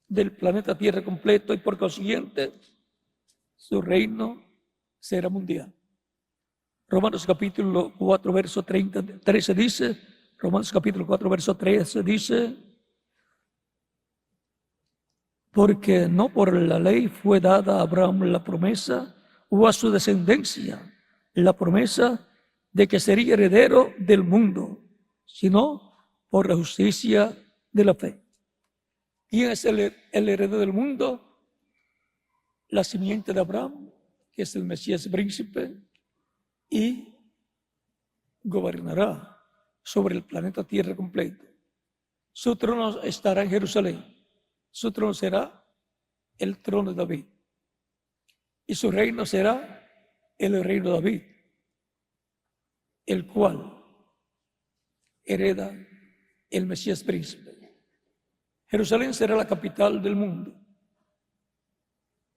del planeta Tierra completo y por consiguiente su reino será mundial. Romanos capítulo 4, verso 13 dice, Romanos capítulo 4, verso 13 dice, porque no por la ley fue dada a Abraham la promesa o a su descendencia la promesa de que sería heredero del mundo, sino por la justicia de la fe. ¿Quién es el heredero del mundo? La simiente de Abraham, que es el Mesías príncipe, y gobernará sobre el planeta Tierra completo. Su trono estará en Jerusalén. Su trono será el trono de David. Y su reino será el reino de David, el cual hereda el Mesías príncipe. Jerusalén será la capital del mundo.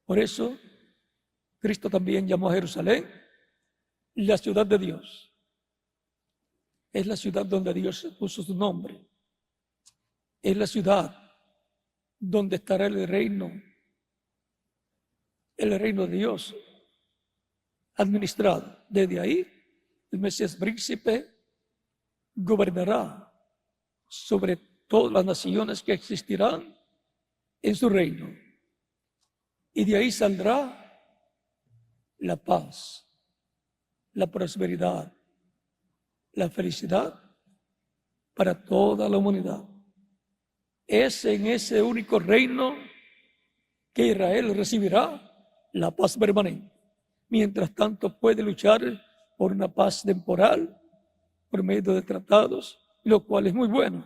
Por eso, Cristo también llamó a Jerusalén la ciudad de Dios. Es la ciudad donde Dios puso su nombre. Es la ciudad donde estará el reino de Dios administrado. Desde ahí, el Mesías príncipe gobernará sobre todas las naciones que existirán en su reino. Y de ahí saldrá la paz, la prosperidad, la felicidad para toda la humanidad. Es en ese único reino que Israel recibirá la paz permanente. Mientras tanto puede luchar por una paz temporal por medio de tratados, lo cual es muy bueno.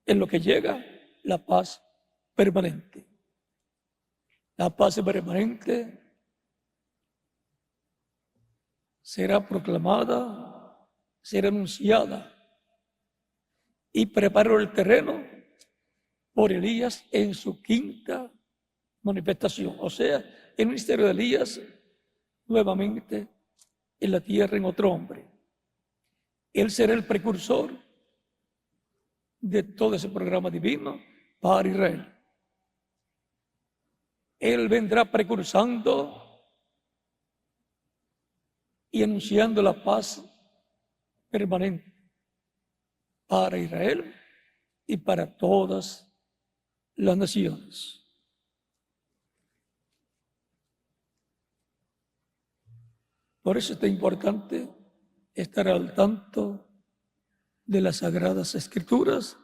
En lo que llega la paz permanente. La paz permanente será proclamada, será anunciada y preparó el terreno por Elías en su quinta manifestación. O sea, el ministerio de Elías nuevamente en la tierra en otro hombre. Él será el precursor de todo ese programa divino para Israel. Él vendrá precursando y anunciando la paz permanente para Israel y para todas las naciones. Por eso es tan importante estar al tanto de las Sagradas Escrituras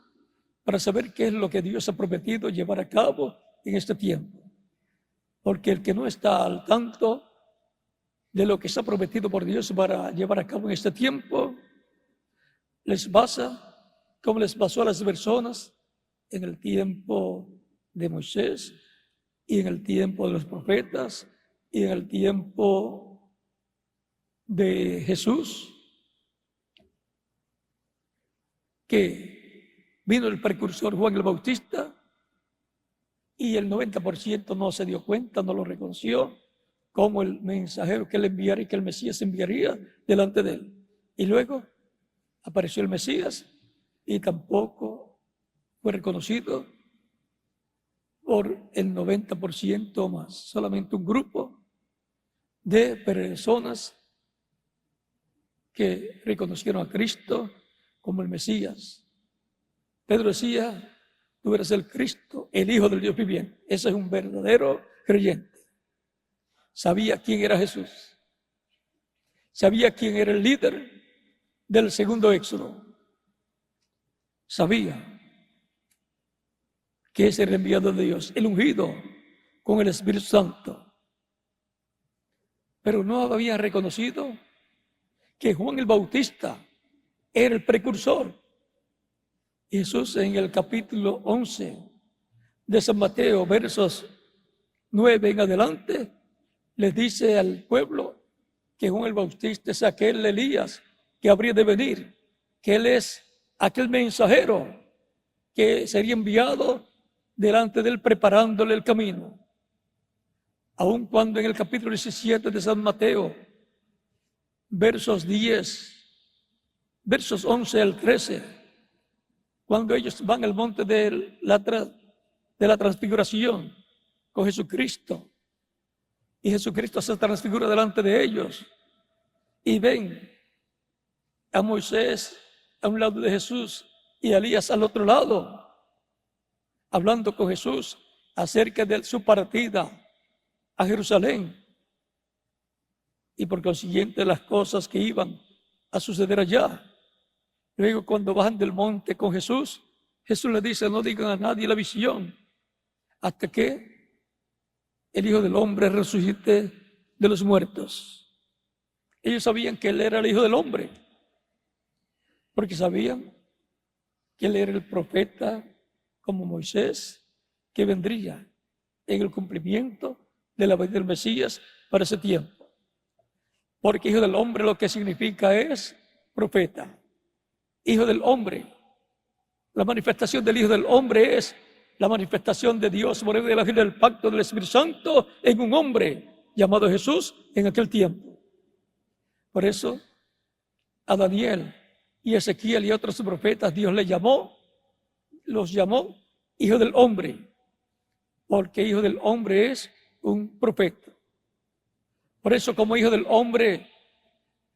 para saber qué es lo que Dios ha prometido llevar a cabo en este tiempo. Porque el que no está al tanto de lo que está prometido por Dios para llevar a cabo en este tiempo, les pasa como les pasó a las personas en el tiempo de Moisés y en el tiempo de los profetas y en el tiempo de Jesús, que vino el precursor Juan el Bautista y el 90% no se dio cuenta, no lo reconoció como el mensajero que él enviaría y que el Mesías enviaría delante de él. Y luego apareció el Mesías y tampoco fue reconocido por el 90% más. Solamente un grupo de personas que reconocieron a Cristo como el Mesías. Pedro decía, tú eres el Cristo, el Hijo del Dios viviente. Ese es un verdadero creyente. Sabía quién era Jesús. Sabía quién era el líder del segundo éxodo. Sabía que ese era el enviado de Dios, el ungido con el Espíritu Santo. Pero no había reconocido que Juan el Bautista era el precursor. Jesús en el capítulo 11 de San Mateo, versos 9 en adelante, les dice al pueblo que Juan el Bautista es aquel Elías que habría de venir, que él es aquel mensajero que sería enviado delante de él preparándole el camino. Aun cuando en el capítulo 17 de San Mateo, versos 11 al 13, cuando ellos van al monte de la transfiguración con Jesucristo, y Jesucristo se transfigura delante de ellos, y ven a Moisés a un lado de Jesús y a Elías al otro lado, hablando con Jesús acerca de su partida a Jerusalén y por consiguiente las cosas que iban a suceder allá. Luego cuando bajan del monte con Jesús, Jesús les dice, no digan a nadie la visión hasta que el Hijo del Hombre resucite de los muertos. Ellos sabían que Él era el Hijo del Hombre, porque sabían que Él era el profeta como Moisés, que vendría en el cumplimiento de la venida del Mesías para ese tiempo. Porque Hijo del Hombre lo que significa es profeta. Hijo del Hombre. La manifestación del Hijo del Hombre es la manifestación de Dios por medio de la vida del pacto del Espíritu Santo en un hombre llamado Jesús en aquel tiempo. Por eso a Daniel y Ezequiel y otros profetas Dios los llamó Hijo del Hombre, porque Hijo del Hombre es un profeta. Por eso como Hijo del Hombre,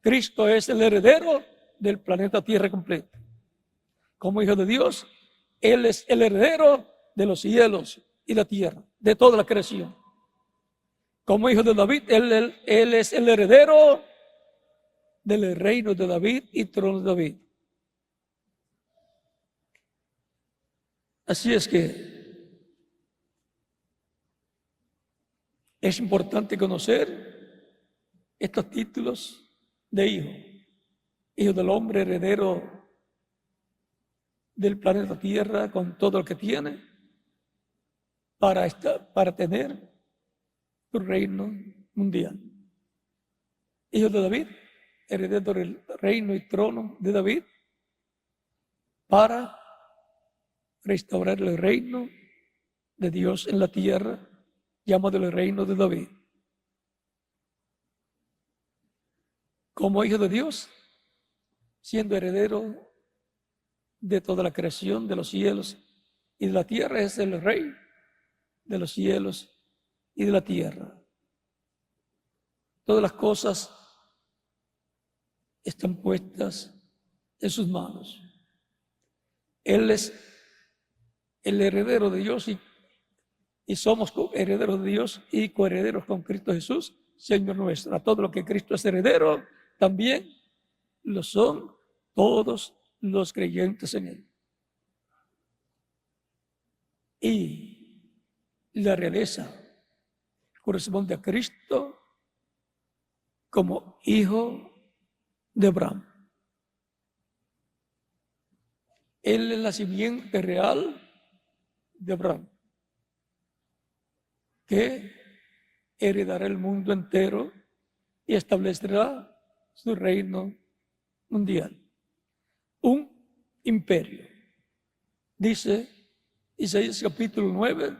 Cristo es el heredero del planeta Tierra completo. Como Hijo de Dios, Él es el heredero de los cielos y la tierra, de toda la creación. Como Hijo de David, Él es el heredero del reino de David y trono de David. Así es que es importante conocer estos títulos de hijo. Hijo del hombre, heredero del planeta Tierra con todo lo que tiene para tener su reino mundial. Hijo de David, heredero del reino y trono de David para restaurar el reino de Dios en la tierra, llamado el reino de David. como hijo de Dios, siendo heredero de toda la creación de los cielos y de la tierra, es el Rey de los cielos y de la tierra. Todas las cosas están puestas en sus manos. Él es el heredero de Dios y somos herederos de Dios y coherederos con Cristo Jesús, Señor nuestro. A todo lo que Cristo es heredero, también lo son todos los creyentes en Él. Y la realeza corresponde a Cristo como hijo de Abraham. Él es la simiente real de Abraham, que heredará el mundo entero y establecerá su reino mundial. Un imperio. Dice Isaías capítulo 9,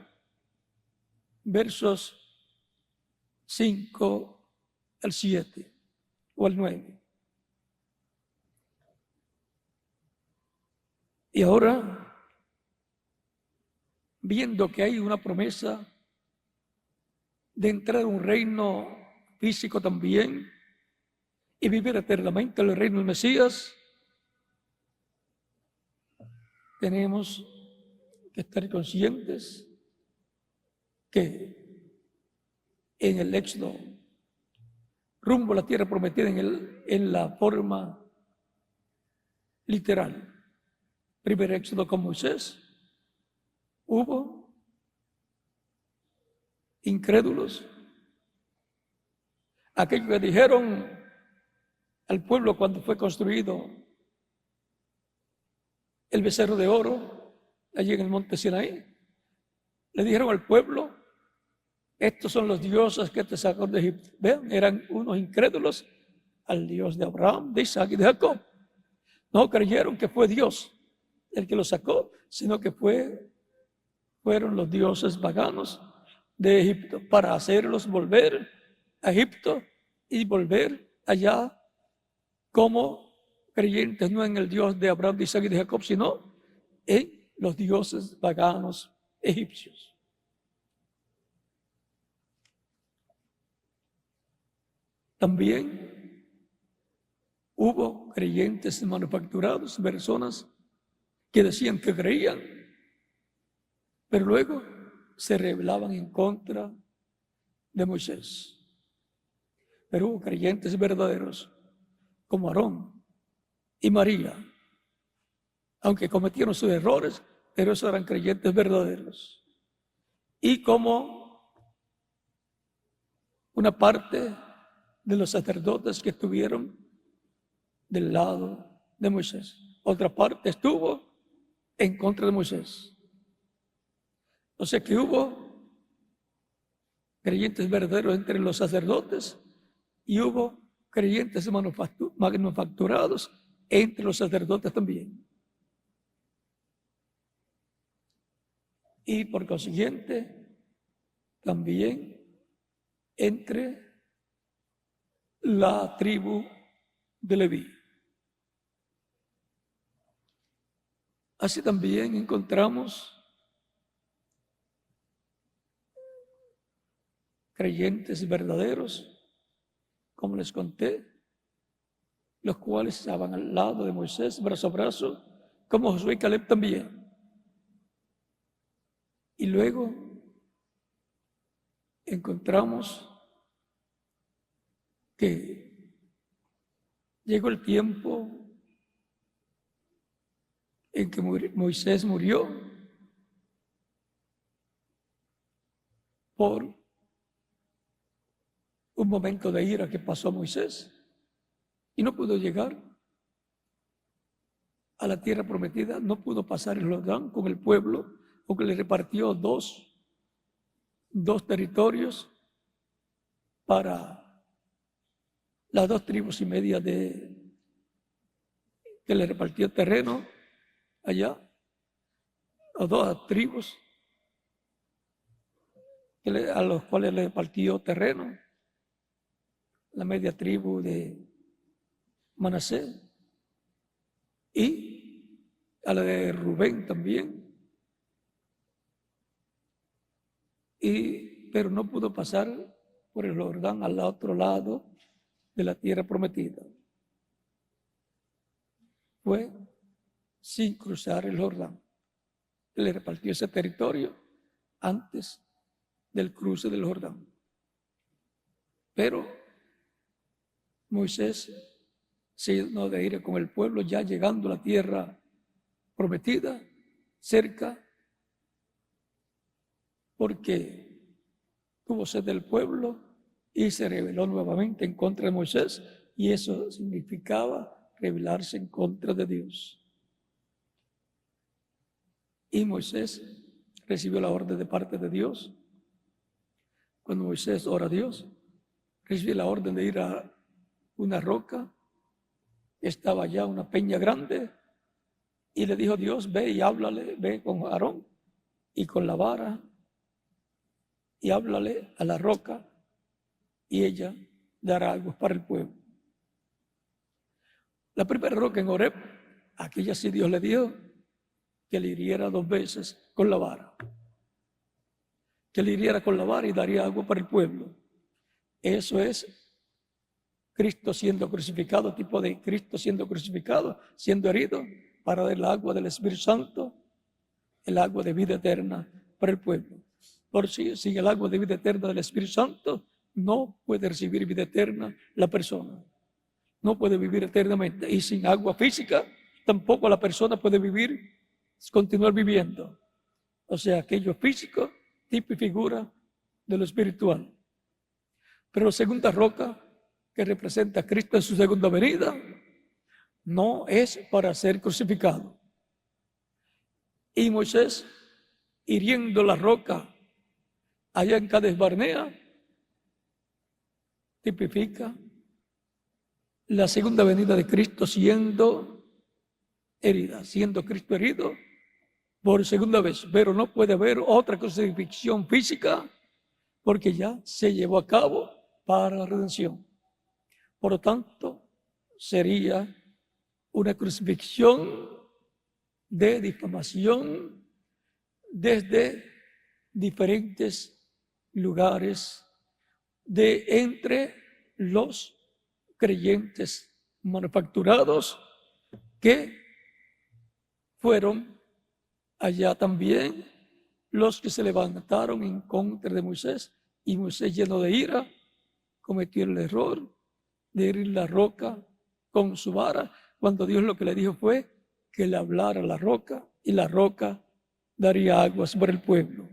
versos 5 al 7 o al 9. Y ahora, viendo que hay una promesa de entrar a un reino físico también y vivir eternamente el reino del Mesías, tenemos que estar conscientes que en el Éxodo, rumbo a la tierra prometida en la forma literal, primer Éxodo con Moisés, hubo incrédulos, aquellos que dijeron al pueblo cuando fue construido el becerro de oro allí en el monte Sinaí, le dijeron al pueblo: estos son los dioses que te sacaron de Egipto. Vean, eran unos incrédulos al Dios de Abraham, de Isaac y de Jacob. No creyeron que fue Dios el que los sacó, sino que fueron los dioses paganos de Egipto para hacerlos volver a Egipto y volver allá como creyentes, no en el Dios de Abraham, de Isaac y de Jacob, sino en los dioses paganos egipcios. También hubo creyentes manufacturados, personas que decían que creían, pero luego se rebelaban en contra de Moisés. Pero hubo creyentes verdaderos como Aarón y María, aunque cometieron sus errores, pero esos eran creyentes verdaderos. Y como una parte de los sacerdotes que estuvieron del lado de Moisés, otra parte estuvo en contra de Moisés. O sea que hubo creyentes verdaderos entre los sacerdotes y hubo creyentes manufacturados entre los sacerdotes también. Y por consiguiente, también entre la tribu de Leví. Así también encontramos creyentes verdaderos, como les conté, los cuales estaban al lado de Moisés, brazo a brazo, como Josué y Caleb también. Y luego encontramos que llegó el tiempo en que Moisés murió por un momento de ira que pasó Moisés y no pudo llegar a la tierra prometida, no pudo pasar el Jordán con el pueblo, porque le repartió dos territorios para las 2 tribus y media que le repartió terreno allá, a 2 tribus a los cuales le repartió terreno, la media tribu de Manasés, y a la de Rubén también. Pero no pudo pasar por el Jordán al otro lado de la tierra prometida. Fue sin cruzar el Jordán. Le repartió ese territorio antes del cruce del Jordán. Pero Moisés se llenó de ira con el pueblo, ya llegando a la tierra prometida, cerca, porque tuvo sed del pueblo y se rebeló nuevamente en contra de Moisés, y eso significaba rebelarse en contra de Dios. Y Moisés recibió la orden de parte de Dios. Cuando Moisés ora a Dios, recibió la orden de ir a una roca. Estaba ya una peña grande, y le dijo a Dios: ve y háblale, ve con Aarón y con la vara, y háblale a la roca, y ella dará algo para el pueblo. La primera roca en Horeb, aquella sí Dios le dijo que le hiriera 2 veces con la vara. Que le hiriera con la vara y daría agua para el pueblo. Eso es Cristo siendo crucificado, tipo de Cristo siendo crucificado, siendo herido, para dar el agua del Espíritu Santo, el agua de vida eterna para el pueblo. Por si sin el agua de vida eterna del Espíritu Santo, no puede recibir vida eterna la persona. No puede vivir eternamente. Y sin agua física, tampoco la persona puede vivir, continuar viviendo. O sea, aquello físico, tipo y figura de lo espiritual. Pero la segunda roca, que representa a Cristo en su segunda venida, no es para ser crucificado. Y Moisés, hiriendo la roca allá en Cades Barnea, tipifica la segunda venida de Cristo siendo herida, siendo Cristo herido por segunda vez. Pero no puede haber otra crucifixión física, porque ya se llevó a cabo para la redención. Por lo tanto, sería una crucifixión de difamación desde diferentes lugares de entre los creyentes manufacturados que fueron allá también los que se levantaron en contra de Moisés, y Moisés, lleno de ira, cometió el error de herir la roca con su vara, cuando Dios lo que le dijo fue que le hablara la roca, y la roca daría aguas para el pueblo.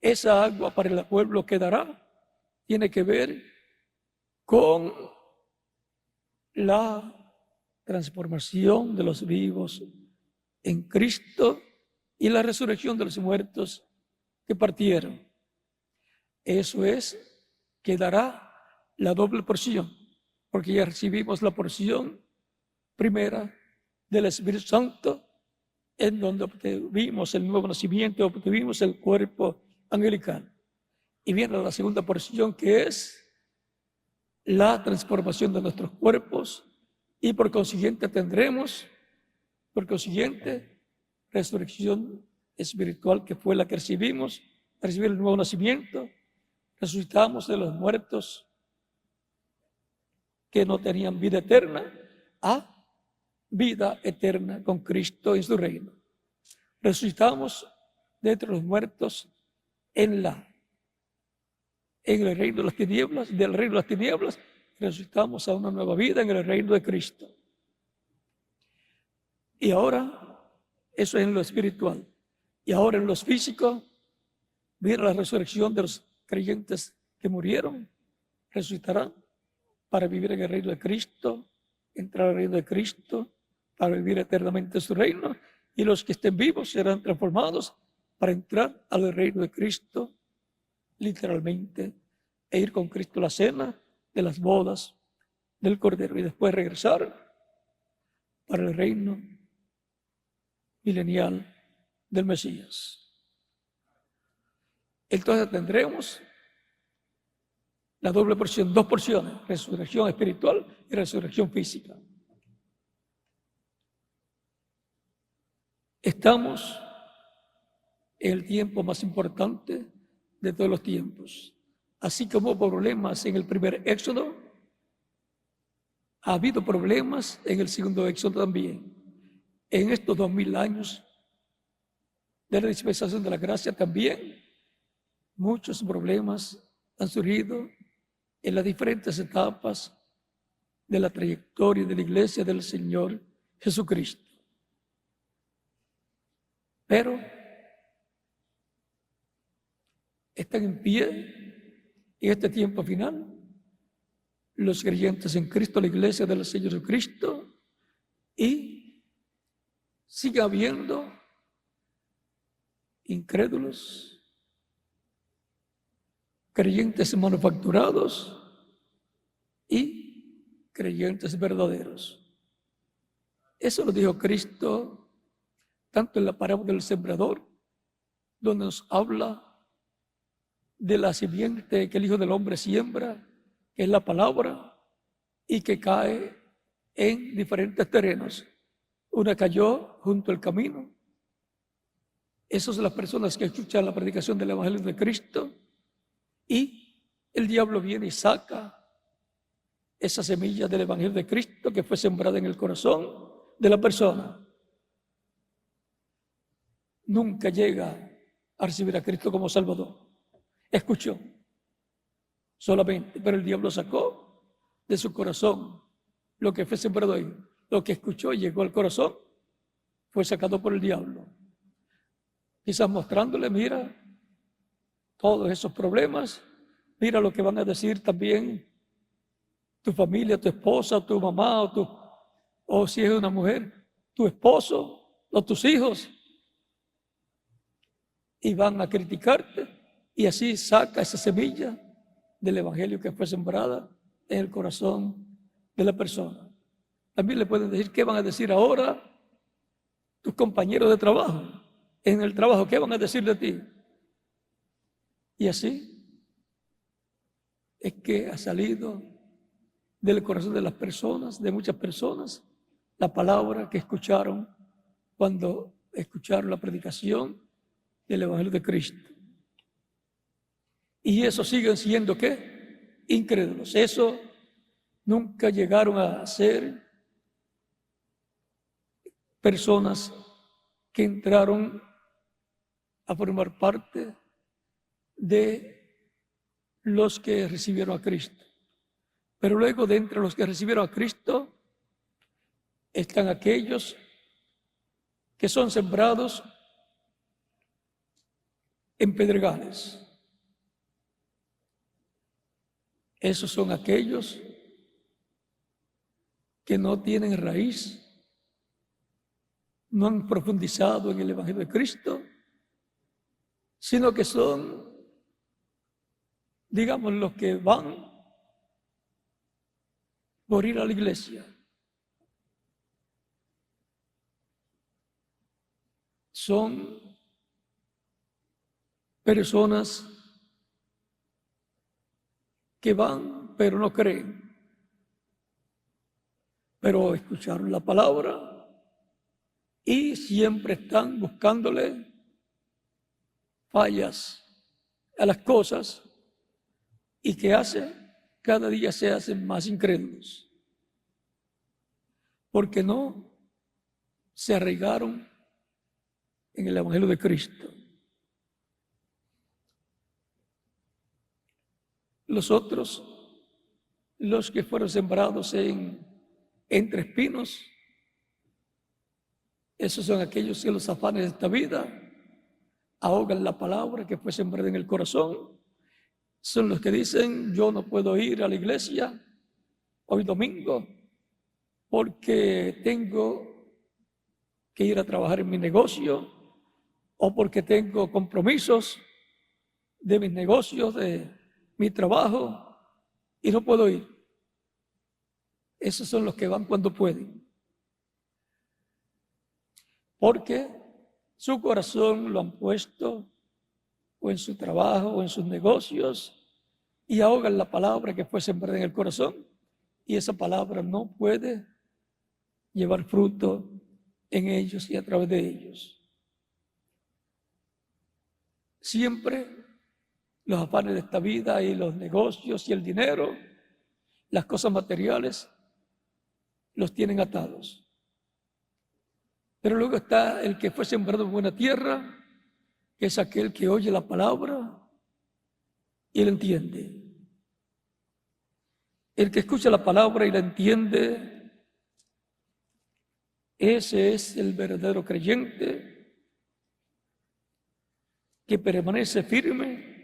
Esa agua para el pueblo que dará tiene que ver con la transformación de los vivos en Cristo y la resurrección de los muertos que partieron. Eso es que dará la doble porción, porque ya recibimos la porción primera del Espíritu Santo, en donde obtuvimos el nuevo nacimiento, obtuvimos el cuerpo angelical. Y viene la segunda porción, que es la transformación de nuestros cuerpos, y por consiguiente tendremos, resurrección espiritual, que fue la que recibimos, recibir el nuevo nacimiento. Resucitamos de los muertos que no tenían vida eterna a vida eterna con Cristo en su reino. Resucitamos de entre los muertos en el reino de las tinieblas, del reino de las tinieblas, resucitamos a una nueva vida en el reino de Cristo. Y ahora, eso es en lo espiritual. Y ahora en lo físico, viene la resurrección de los creyentes que murieron, resucitarán para vivir en el reino de Cristo, entrar al reino de Cristo, para vivir eternamente en su reino. Y los que estén vivos serán transformados para entrar al reino de Cristo, literalmente, e ir con Cristo a la cena de las bodas del Cordero, y después regresar para el reino milenial del Mesías. Entonces tendremos la doble porción, dos porciones, resurrección espiritual y resurrección física. Estamos en el tiempo más importante de todos los tiempos. Así como hubo problemas en el primer éxodo, ha habido problemas en el segundo éxodo también. En estos 2000 años de la dispensación de la gracia también muchos problemas han surgido en las diferentes etapas de la trayectoria de la iglesia del Señor Jesucristo. Pero están en pie en este tiempo final los creyentes en Cristo, la iglesia del Señor Jesucristo, y sigue habiendo incrédulos, creyentes manufacturados y creyentes verdaderos. Eso lo dijo Cristo tanto en la parábola del sembrador, donde nos habla de la simiente que el Hijo del Hombre siembra, que es la palabra, y que cae en diferentes terrenos. Una cayó junto al camino. Esas son las personas que escuchan la predicación del Evangelio de Cristo, y el diablo viene y saca esa semilla del Evangelio de Cristo que fue sembrada en el corazón de la persona. Nunca llega a recibir a Cristo como Salvador. Escuchó solamente, pero el diablo sacó de su corazón lo que fue sembrado ahí. Lo que escuchó y llegó al corazón fue sacado por el diablo. Quizás mostrándole, mira, todos esos problemas, mira lo que van a decir también tu familia, tu esposa, tu mamá, o si es una mujer, tu esposo o tus hijos. Y van a criticarte, y así saca esa semilla del Evangelio que fue sembrada en el corazón de la persona. También le pueden decir qué van a decir ahora tus compañeros de trabajo. En el trabajo, ¿qué van a decir de ti? Y así es que ha salido del corazón de las personas, de muchas personas, la palabra que escucharon cuando escucharon la predicación del Evangelio de Cristo. Y eso siguen siendo, ¿qué? Incrédulos. Eso nunca llegaron a ser personas que entraron a formar parte de los que recibieron a Cristo. Pero luego, de entre los que recibieron a Cristo, están aquellos que son sembrados en pedregales. Esos son aquellos que no tienen raíz, no han profundizado en el Evangelio de Cristo, sino que son, digamos, los que van por ir a la iglesia. Son personas que van, pero no creen. Pero escucharon la palabra y siempre están buscándole fallas a las cosas, y que cada día se hacen más incrédulos, porque no se arraigaron en el Evangelio de Cristo. Los otros, los que fueron sembrados entre espinos, esos son aquellos que los afanes de esta vida ahogan la palabra que fue sembrada en el corazón. Son los que dicen, yo no puedo ir a la iglesia hoy domingo porque tengo que ir a trabajar en mi negocio, o porque tengo compromisos de mis negocios, de mi trabajo, y no puedo ir. Esos son los que van cuando pueden, porque su corazón lo han puesto o en su trabajo o en sus negocios, y ahogan la palabra que fue sembrada en el corazón, y esa palabra no puede llevar fruto en ellos y a través de ellos. Siempre los afanes de esta vida y los negocios y el dinero, las cosas materiales, los tienen atados. Pero luego está el que fue sembrado en buena tierra, que es aquel que oye la palabra y la entiende. El que escucha la palabra y la entiende, ese es el verdadero creyente que permanece firme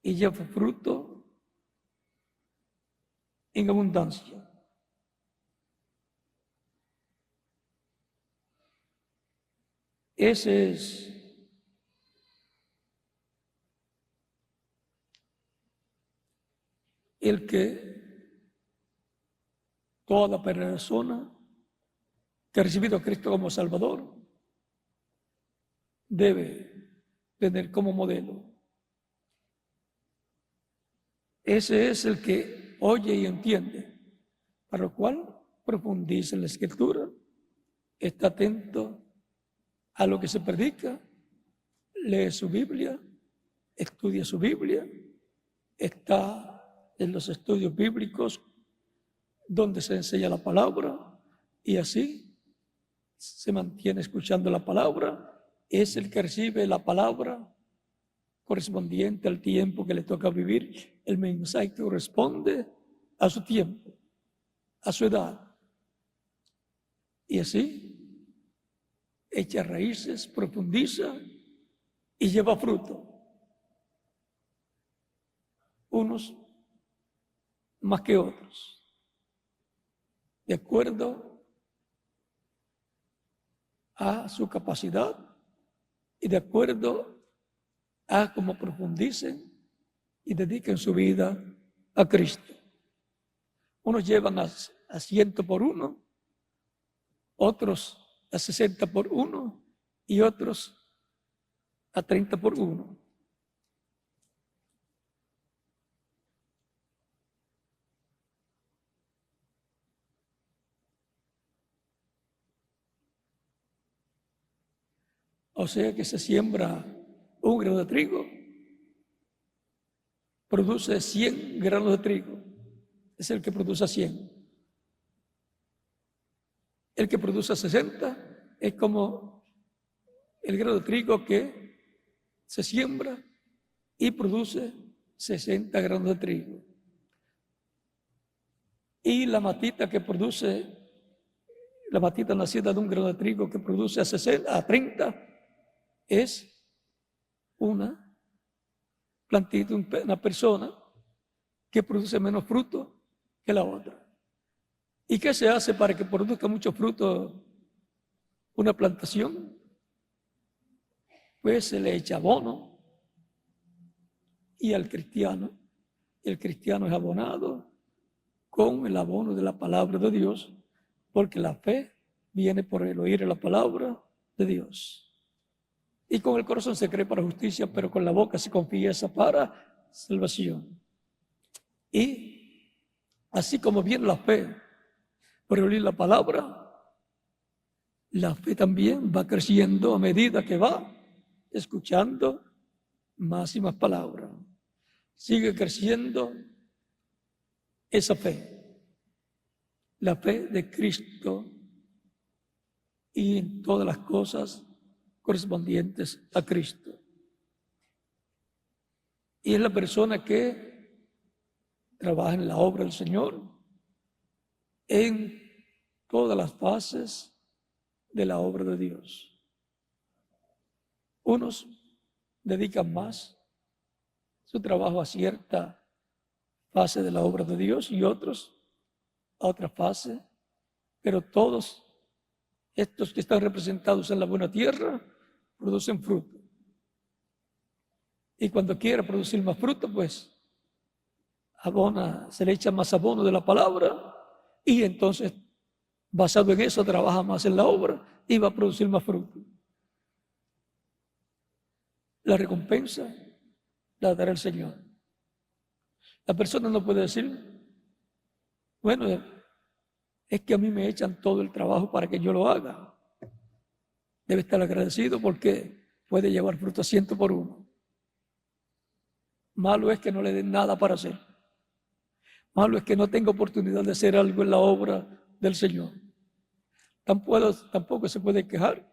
y lleva fruto en abundancia. Ese es el que toda persona que ha recibido a Cristo como Salvador debe tener como modelo. Ese es el que oye y entiende, para lo cual profundiza en la Escritura, está atento a lo que se predica, lee su Biblia, estudia su Biblia, está en los estudios bíblicos donde se enseña la palabra y así se mantiene escuchando la palabra. Es el que recibe la palabra correspondiente al tiempo que le toca vivir. El mensaje corresponde a su tiempo, a su edad. Y así echa raíces, profundiza y lleva fruto. Unos más que otros, de acuerdo a su capacidad y de acuerdo a cómo profundicen y dediquen su vida a Cristo. Unos llevan a 100 por uno, otros a 60 por uno y otros a 30 por uno. O sea que se siembra un grano de trigo, produce 100 granos de trigo. Es el que produce 100. El que produce 60 es como el grano de trigo que se siembra y produce 60 granos de trigo. Y la matita que produce, la matita nacida de un grano de trigo que produce a 30, es una plantita, una persona que produce menos fruto que la otra. ¿Y qué se hace para que produzca mucho fruto una plantación? Pues se le echa abono y el cristiano es abonado con el abono de la palabra de Dios, porque la fe viene por el oír la palabra de Dios. Y con el corazón se cree para justicia, pero con la boca se confiesa para salvación. Y así como viene la fe por oír la palabra, la fe también va creciendo a medida que va escuchando más y más palabras. Sigue creciendo esa fe, la fe de Cristo y en todas las cosas correspondientes a Cristo. Y es la persona que trabaja en la obra del Señor en todas las fases de la obra de Dios. Unos dedican más su trabajo a cierta fase de la obra de Dios y otros a otra fase, pero todos estos que están representados en la buena tierra producen fruto. Y cuando quiera producir más fruto, pues abona, se le echa más abono de la palabra y entonces, basado en eso, trabaja más en la obra y va a producir más fruto. La recompensa la dará el Señor. La persona no puede decir, bueno, es que a mí me echan todo el trabajo para que yo lo haga. Debe estar agradecido porque puede llevar fruto a 100 por uno. Malo es que no le den nada para hacer. Malo es que no tenga oportunidad de hacer algo en la obra del Señor. Tampoco se puede quejar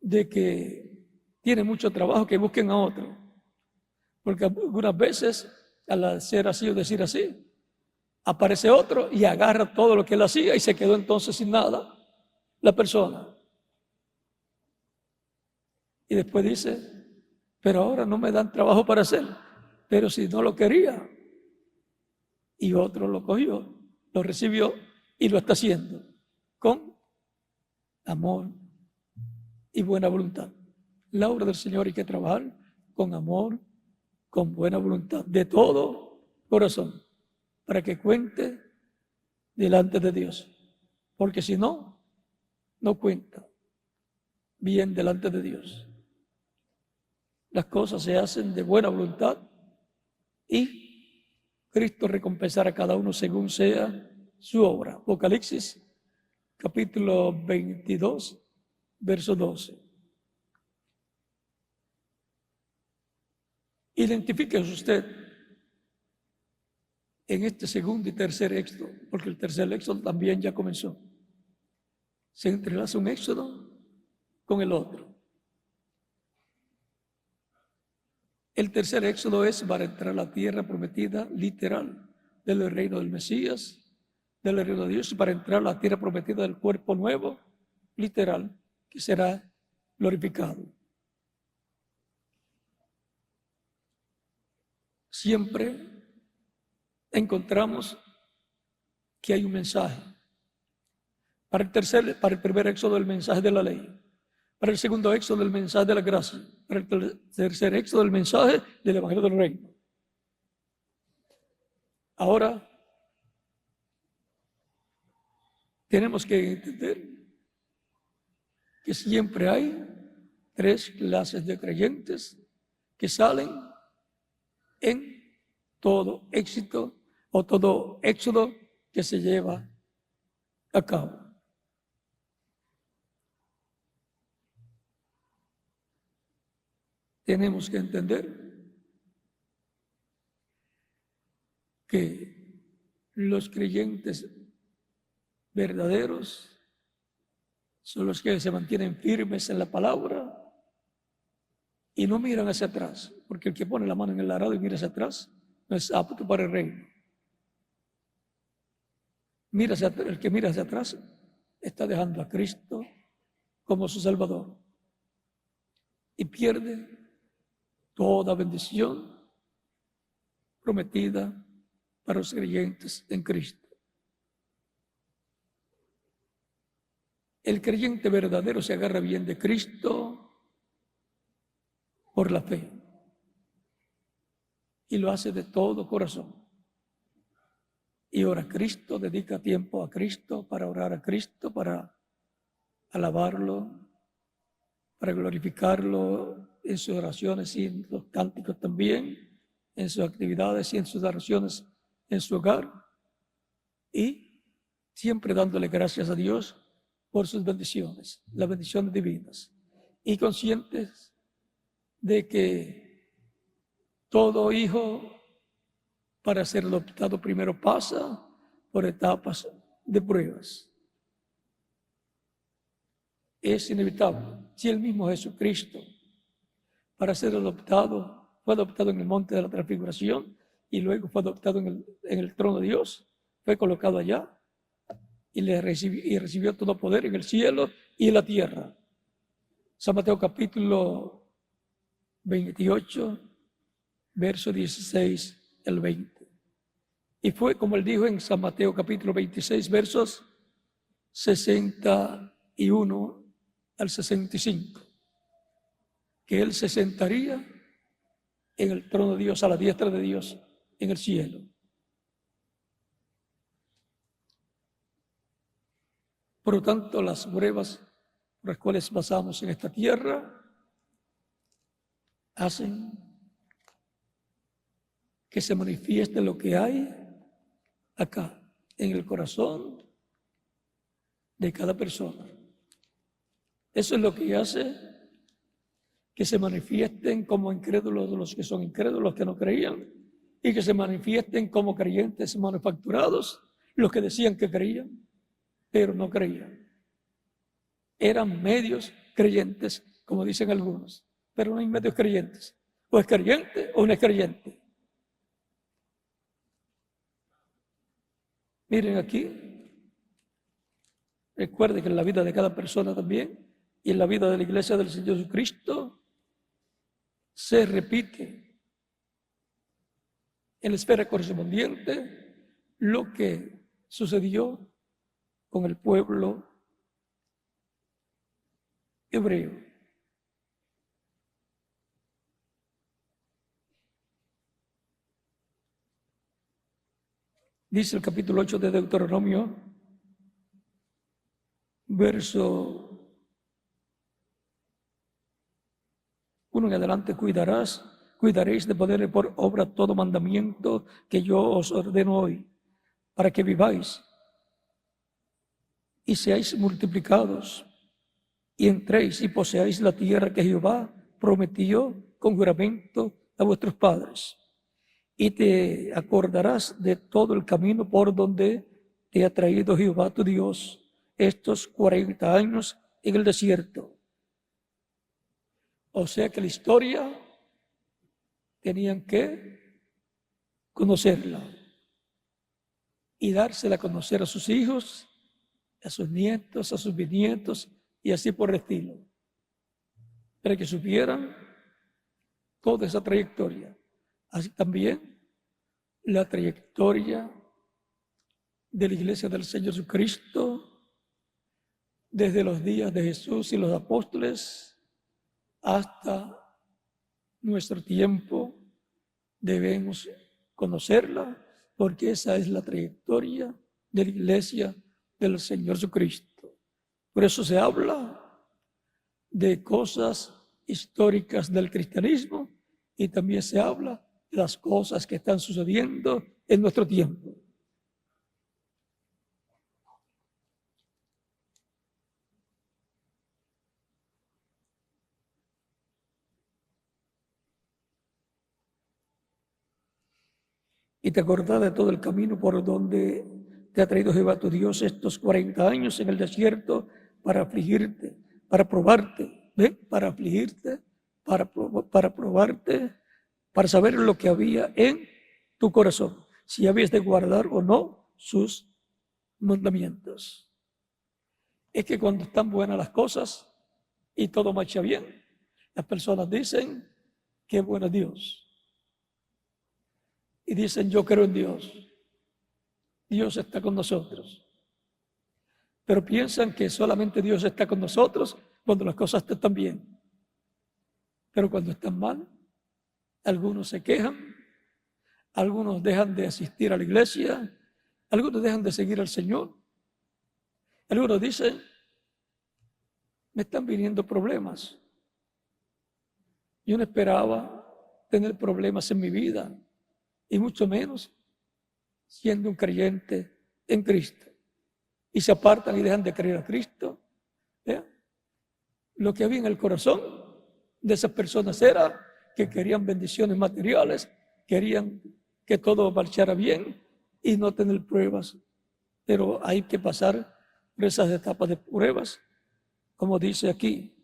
de que tiene mucho trabajo, que busquen a otro. Porque algunas veces, al hacer así o decir así, aparece otro y agarra todo lo que él hacía y se quedó entonces sin nada la persona. Y después dice, pero ahora no me dan trabajo para hacer. Pero si no lo quería, y otro lo cogió, lo recibió y lo está haciendo con amor y buena voluntad. La obra del Señor hay que trabajar con amor, con buena voluntad, de todo corazón, para que cuente delante de Dios. Porque si no, no cuenta bien delante de Dios. Las cosas se hacen de buena voluntad y Cristo recompensará a cada uno según sea su obra. Apocalipsis, capítulo 22, verso 12. Identifíquese usted en este segundo y tercer éxodo, porque el tercer éxodo también ya comenzó. Se entrelaza un éxodo con el otro. El tercer éxodo es para entrar a la tierra prometida, literal, del reino del Mesías, del reino de Dios, y para entrar a la tierra prometida del cuerpo nuevo, literal, que será glorificado. Siempre encontramos que hay un mensaje. Para el primer éxodo, el mensaje de la ley. Para el segundo éxodo, el mensaje de la gracia. Para el tercer éxodo, el mensaje del evangelio del reino. Ahora, tenemos que entender que siempre hay tres clases de creyentes que salen en todo éxito o todo éxodo que se lleva a cabo. Tenemos que entender que los creyentes verdaderos son los que se mantienen firmes en la palabra y no miran hacia atrás, porque el que pone la mano en el arado y mira hacia atrás no es apto para el reino. El que mira hacia atrás está dejando a Cristo como su Salvador y pierde toda bendición prometida para los creyentes en Cristo. El creyente verdadero se agarra bien de Cristo por la fe y lo hace de todo corazón. Y ora a Cristo, dedica tiempo a Cristo, para orar a Cristo, para alabarlo, para glorificarlo en sus oraciones y en los cánticos también, en sus actividades y en sus oraciones en su hogar, y siempre dándole gracias a Dios por sus bendiciones, las bendiciones divinas, y conscientes de que todo hijo, para ser adoptado, primero pasa por etapas de pruebas. Es inevitable. Si el mismo Jesucristo, para ser adoptado, fue adoptado en el monte de la transfiguración y luego fue adoptado en el trono de Dios, fue colocado allá y recibió todo poder en el cielo y en la tierra. San Mateo capítulo 28, verso 16 al 20. Y fue como él dijo en San Mateo capítulo 26, versos 61 al 65, que él se sentaría en el trono de Dios, a la diestra de Dios, en el cielo. Por lo tanto, las pruebas por las cuales pasamos en esta tierra hacen que se manifieste lo que hay acá, en el corazón de cada persona. Eso es lo que hace que se manifiesten como incrédulos los que son incrédulos, los que no creían, y que se manifiesten como creyentes manufacturados, los que decían que creían, pero no creían. Eran medios creyentes, como dicen algunos, pero no hay medios creyentes. O es creyente o no es creyente. Miren aquí, recuerde que en la vida de cada persona también, y en la vida de la iglesia del Señor Jesucristo, se repite en la esfera correspondiente lo que sucedió con el pueblo hebreo. Dice el capítulo 8 de Deuteronomio, verso 1 en adelante: cuidaréis de poner por obra todo mandamiento que yo os ordeno hoy, para que viváis y seáis multiplicados, y entréis y poseáis la tierra que Jehová prometió con juramento a vuestros padres. Y te acordarás de todo el camino por donde te ha traído Jehová tu Dios estos 40 años en el desierto. O sea que la historia tenían que conocerla y dársela a conocer a sus hijos, a sus nietos, a sus bisnietos y así por el estilo, para que supieran toda esa trayectoria. Así también la trayectoria de la iglesia del Señor Jesucristo desde los días de Jesús y los apóstoles hasta nuestro tiempo. Debemos conocerla porque esa es la trayectoria de la iglesia del Señor Jesucristo. Por eso se habla de cosas históricas del cristianismo y también se habla de las cosas que están sucediendo en nuestro tiempo. Y te acordás de todo el camino por donde te ha traído Jehová tu Dios estos 40 años en el desierto para afligirte, para probarte, ¿ve? Para afligirte, para probarte, para saber lo que había en tu corazón, si habías de guardar o no sus mandamientos. Es que cuando están buenas las cosas y todo marcha bien, las personas dicen, qué bueno es Dios. Y dicen, yo creo en Dios. Dios está con nosotros. Pero piensan que solamente Dios está con nosotros cuando las cosas están bien. Pero cuando están mal, algunos se quejan, algunos dejan de asistir a la iglesia, algunos dejan de seguir al Señor. Algunos dicen, me están viniendo problemas. Yo no esperaba tener problemas en mi vida, y mucho menos siendo un creyente en Cristo. Y se apartan y dejan de creer a Cristo. Lo que había en el corazón de esas personas era que querían bendiciones materiales, querían que todo marchara bien y no tener pruebas. Pero hay que pasar por esas etapas de pruebas, como dice aquí.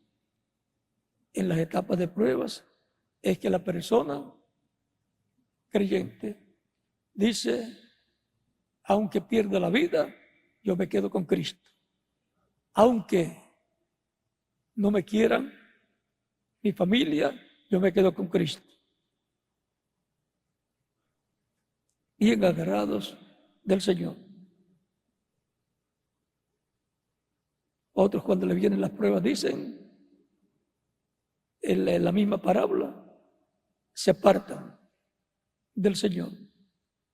En las etapas de pruebas es que la persona creyente dice, aunque pierda la vida, yo me quedo con Cristo. Aunque no me quieran mi familia, yo me quedo con Cristo. Bien agarrados del Señor. Otros cuando le vienen las pruebas dicen, en la misma parábola, se apartan del Señor.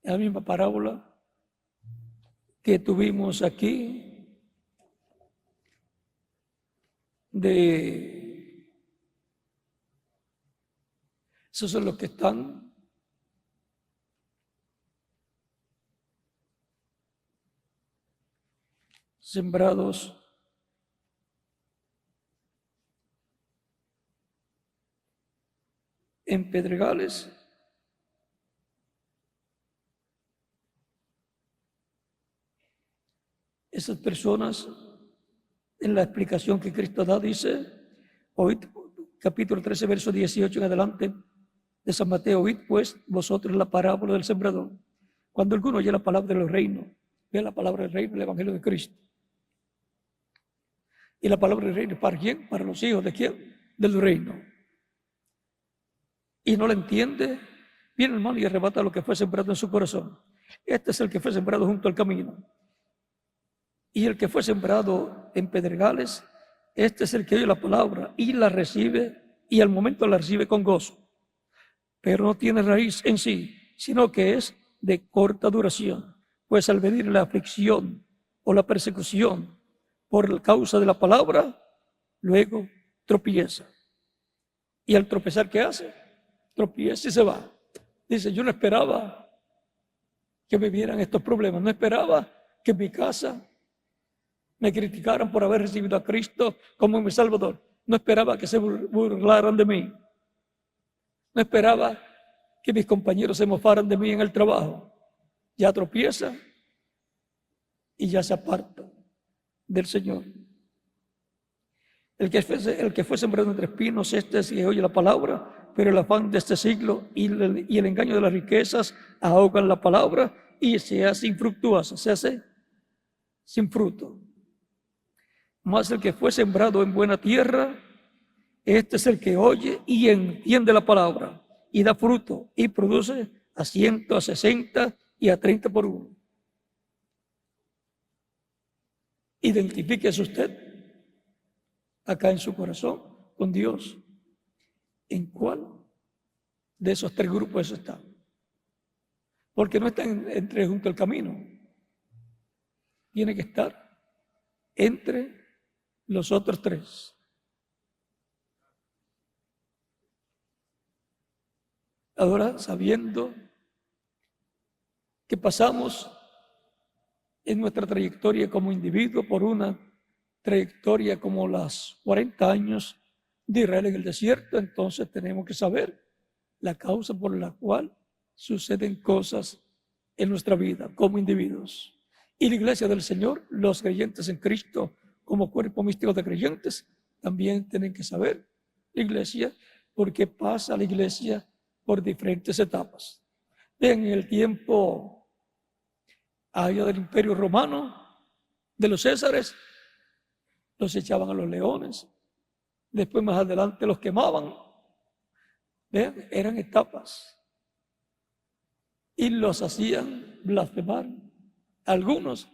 En la misma parábola que tuvimos aquí esos son los que están sembrados en pedregales, esas personas, en la explicación que Cristo da, dice, oíd, capítulo 13, verso 18 en adelante de San Mateo, oíd pues vosotros la parábola del sembrador. Cuando alguno oye la palabra del reino, ve la palabra del reino, el evangelio de Cristo. Y la palabra del reino, ¿para quién? Para los hijos de quién? Del reino. Y no la entiende, viene el mal y arrebata lo que fue sembrado en su corazón. Este es el que fue sembrado junto al camino. Y el que fue sembrado en pedregales, este es el que oye la palabra y la recibe, y al momento la recibe con gozo. Pero no tiene raíz en sí, sino que es de corta duración. Pues al venir la aflicción o la persecución por causa de la palabra, luego tropieza. Y al tropezar, ¿qué hace? Tropieza y se va. Dice, yo no esperaba que me vieran estos problemas, no esperaba que en mi casa me criticaran por haber recibido a Cristo como mi Salvador. No esperaba que se burlaran de mí. No esperaba que mis compañeros se mofaran de mí en el trabajo. Ya tropieza y ya se aparta del Señor. El que fue sembrado entre espinos, este es el que oye la palabra, pero el afán de este siglo y el engaño de las riquezas ahogan la palabra y se hace infructuosa, se hace sin fruto. Mas el que fue sembrado en buena tierra, este es el que oye y entiende la palabra y da fruto y produce a 100, a 60 y a 30 por uno. Identifíquese usted acá en su corazón con Dios. ¿En cuál de esos tres grupos está? Porque no está entre junto al camino. Tiene que estar entre los otros tres. Ahora, sabiendo que pasamos en nuestra trayectoria como individuo por una trayectoria como las 40 años de Israel en el desierto, entonces tenemos que saber la causa por la cual suceden cosas en nuestra vida como individuos. Y la iglesia del Señor, los creyentes en Cristo como cuerpo místico de creyentes, también tienen que saber la iglesia, porque pasa la iglesia por diferentes etapas. En el tiempo allá del Imperio Romano, de los Césares, los echaban a los leones, después más adelante los quemaban. ¿Ven? Eran etapas y los hacían blasfemar algunos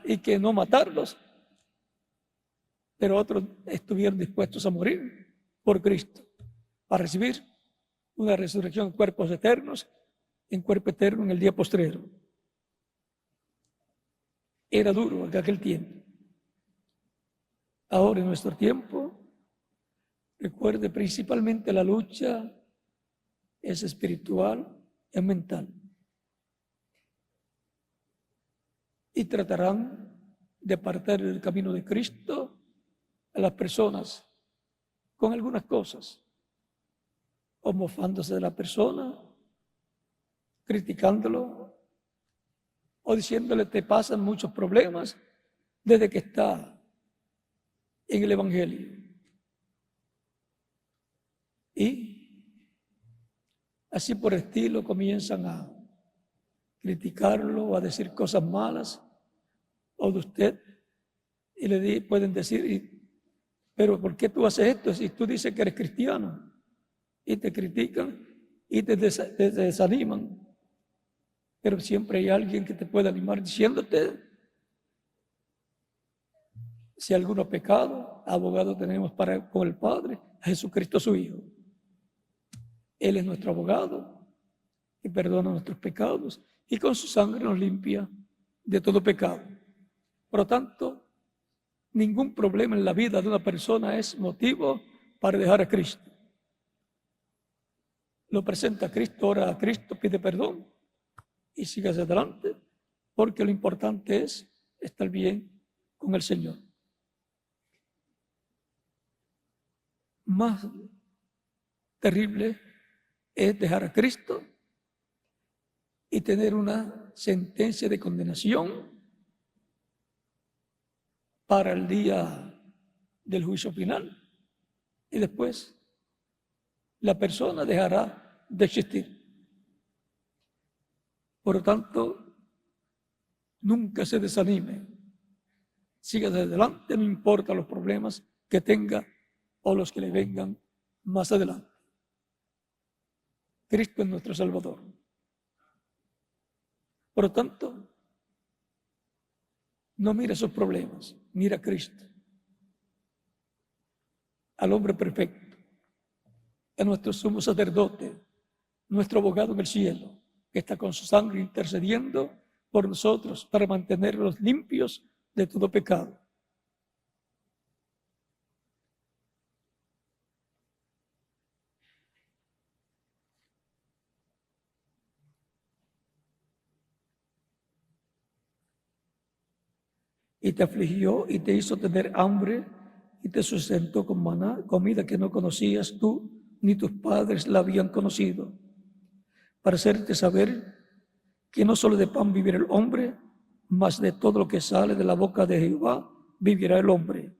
y que no matarlos, pero otros estuvieron dispuestos a morir por Cristo para recibir una resurrección en cuerpos eternos, en cuerpo eterno en el día postrero. Era duro en aquel tiempo. Ahora en nuestro tiempo, recuerde, principalmente la lucha es espiritual, es mental. Y tratarán de apartar del camino de Cristo a las personas con algunas cosas, o mofándose de la persona, criticándolo, o diciéndole te pasan muchos problemas desde que está en el Evangelio. Y así por estilo comienzan a criticarlo o a decir cosas malas o de usted, y le pueden decir, pero ¿por qué tú haces esto si tú dices que eres cristiano? Y te critican y te desaniman. Pero siempre hay alguien que te puede animar diciéndote, si alguno ha pecado, abogado tenemos con el Padre, a Jesucristo su Hijo. Él es nuestro abogado y perdona nuestros pecados y con su sangre nos limpia de todo pecado. Por lo tanto, ningún problema en la vida de una persona es motivo para dejar a Cristo. Lo presenta a Cristo, ora a Cristo, pide perdón y sigue hacia adelante porque lo importante es estar bien con el Señor. Más terrible es dejar a Cristo y tener una sentencia de condenación para el día del juicio final. Y después la persona dejará de existir. Por lo tanto, nunca se desanime. Siga adelante, no importa los problemas que tenga o los que le vengan más adelante. Cristo es nuestro Salvador. Por lo tanto, no mire esos problemas, mira a Cristo, al hombre perfecto, a nuestro sumo sacerdote, nuestro abogado en el cielo, que está con su sangre intercediendo por nosotros para mantenerlos limpios de todo pecado. Y te afligió y te hizo tener hambre y te sustentó con maná, comida que no conocías tú ni tus padres la habían conocido, para hacerte saber que no solo de pan vivirá el hombre, mas de todo lo que sale de la boca de Jehová vivirá el hombre.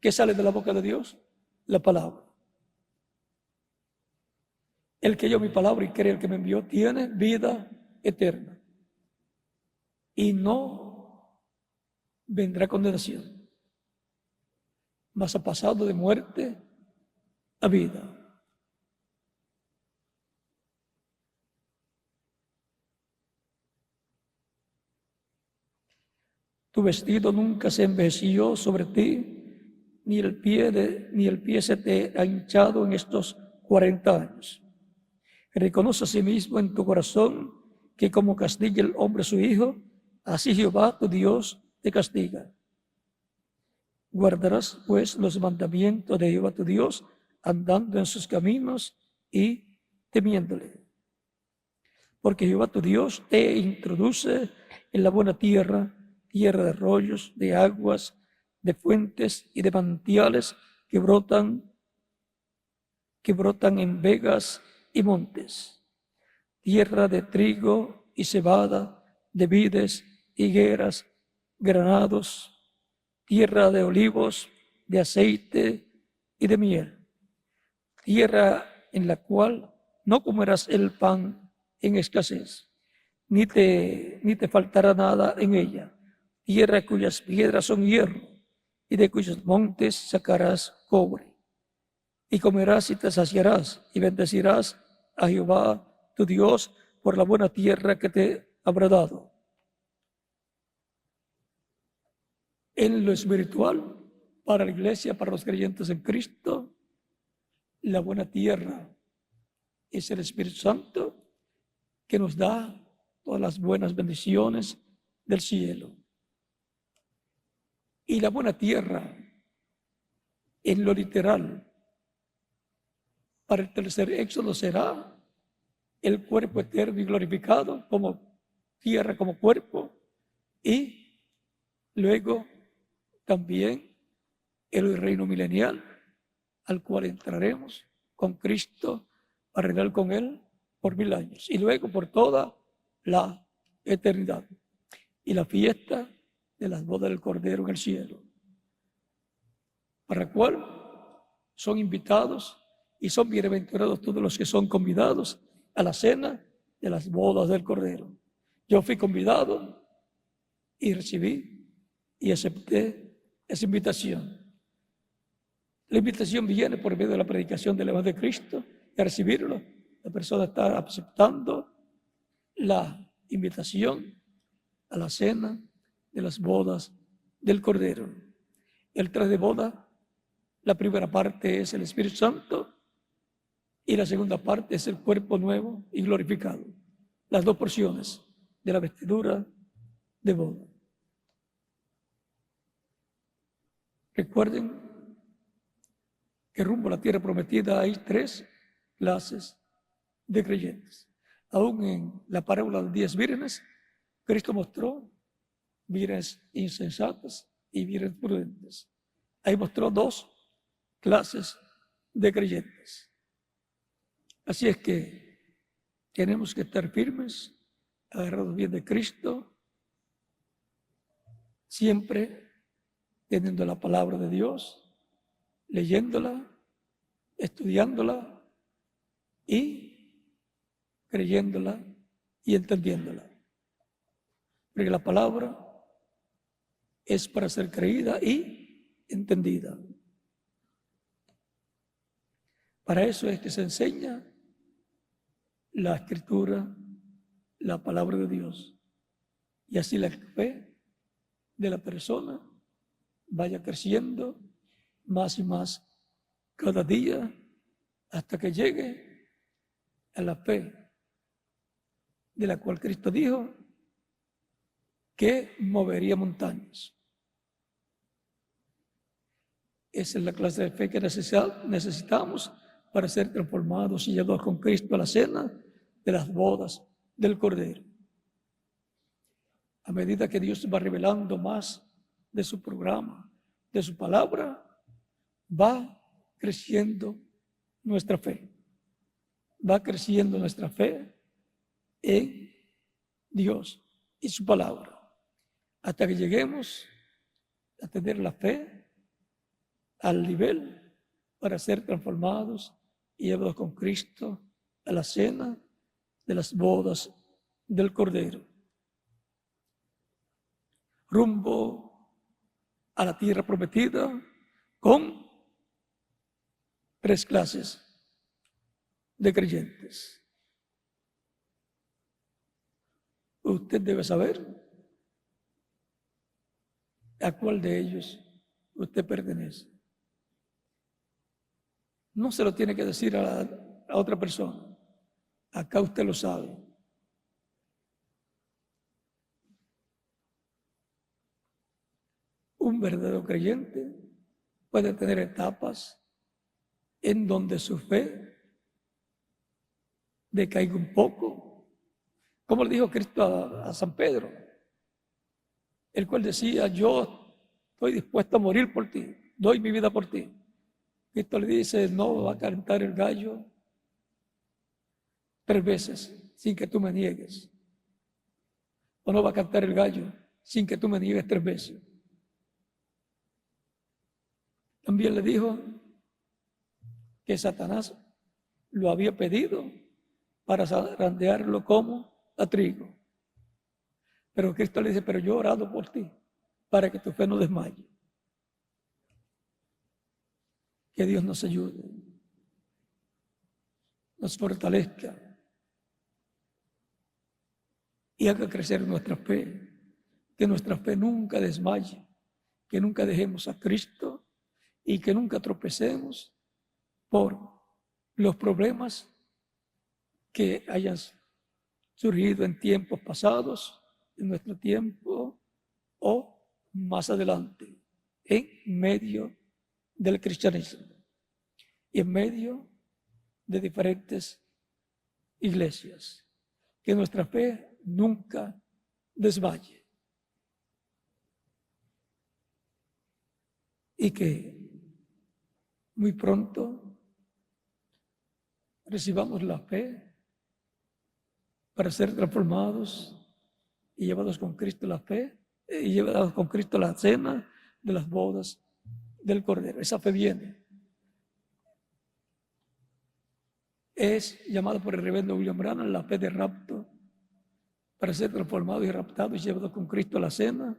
¿Qué sale de la boca de Dios? La palabra. El que oyó mi palabra y cree el que me envió tiene vida eterna y no vendrá condenación, mas ha pasado de muerte a vida. Tu vestido nunca se envejeció sobre ti, ni el pie se te ha hinchado en estos 40 años. Reconoce a sí mismo en tu corazón que como castiga el hombre a su hijo, así Jehová tu Dios te castiga. Guardarás pues los mandamientos de Jehová tu Dios, andando en sus caminos y temiéndole. Porque Jehová tu Dios te introduce en la buena tierra, tierra de arroyos, de aguas, de fuentes y de manantiales que brotan en vegas y montes, tierra de trigo y cebada, de vides, higueras, granados, tierra de olivos, de aceite y de miel, tierra en la cual no comerás el pan en escasez, ni te faltará nada en ella, tierra cuyas piedras son hierro, y de cuyos montes sacarás cobre. Y comerás y te saciarás, y bendecirás a Jehová tu Dios por la buena tierra que te habrá dado. En lo espiritual, para la iglesia, para los creyentes en Cristo, la buena tierra es el Espíritu Santo que nos da todas las buenas bendiciones del cielo. Y la buena tierra, en lo literal, para el tercer éxodo será el cuerpo eterno y glorificado como tierra, como cuerpo, y luego también el reino milenial al cual entraremos con Cristo para reinar con Él por 1000 años y luego por toda la eternidad. Y la fiesta de las bodas del Cordero en el cielo, para la cual son invitados y son bienaventurados todos los que son convidados a la cena de las bodas del Cordero. Yo fui convidado y recibí y acepté esa invitación. La invitación viene por medio de la predicación del Evangelio de Cristo y a recibirlo. La persona está aceptando la invitación a la cena de las bodas del Cordero. El traje de boda, la primera parte es el Espíritu Santo y la segunda parte es el cuerpo nuevo y glorificado. Las dos porciones de la vestidura de boda. Recuerden que rumbo a la tierra prometida hay 3 clases de creyentes. Aún en la parábola de 10 vírgenes, Cristo mostró vírgenes insensatas y vírgenes prudentes. Ahí mostró dos clases de creyentes. Así es que tenemos que estar firmes, agarrados bien de Cristo, siempre teniendo la palabra de Dios, leyéndola, estudiándola y creyéndola y entendiéndola. Porque la palabra es para ser creída y entendida. Para eso es que se enseña la Escritura, la palabra de Dios. Y así la fe de la persona vaya creciendo más y más cada día hasta que llegue a la fe de la cual Cristo dijo que movería montañas. Esa es la clase de fe que necesitamos para ser transformados y llevados con Cristo a la cena de las bodas del Cordero. A medida que Dios va revelando más de su programa, de su palabra, va creciendo nuestra fe. Va creciendo nuestra fe en Dios y su palabra, hasta que lleguemos a tener la fe al nivel para ser transformados y llevados con Cristo a la cena de las bodas del Cordero, rumbo a la tierra prometida con tres clases de creyentes. Usted debe saber a cuál de ellos usted pertenece. No se lo tiene que decir a otra persona. Acá usted lo sabe. Un verdadero creyente puede tener etapas en donde su fe decaiga un poco, como le dijo Cristo a San Pedro, el cual decía: yo estoy dispuesto a morir por ti, doy mi vida por ti. Cristo le dice: no va a cantar el gallo 3 veces sin que tú me niegues, o no va a cantar el gallo sin que tú me niegues 3 veces. También le dijo que Satanás lo había pedido para zarandearlo como a trigo. Pero Cristo le dice: pero yo he orado por ti para que tu fe no desmaye. Que Dios nos ayude, nos fortalezca y haga crecer nuestra fe. Que nuestra fe nunca desmaye, que nunca dejemos a Cristo y que nunca tropecemos por los problemas que hayan surgido en tiempos pasados, en nuestro tiempo o más adelante, en medio del cristianismo y en medio de diferentes iglesias. Que nuestra fe nunca desmaye y que muy pronto recibamos la fe para ser transformados y llevados con Cristo la fe y llevados con Cristo la cena de las bodas del Cordero. Esa fe viene. Es llamada por el reverendo William Branham la fe de rapto, para ser transformados y raptados y llevados con Cristo a la cena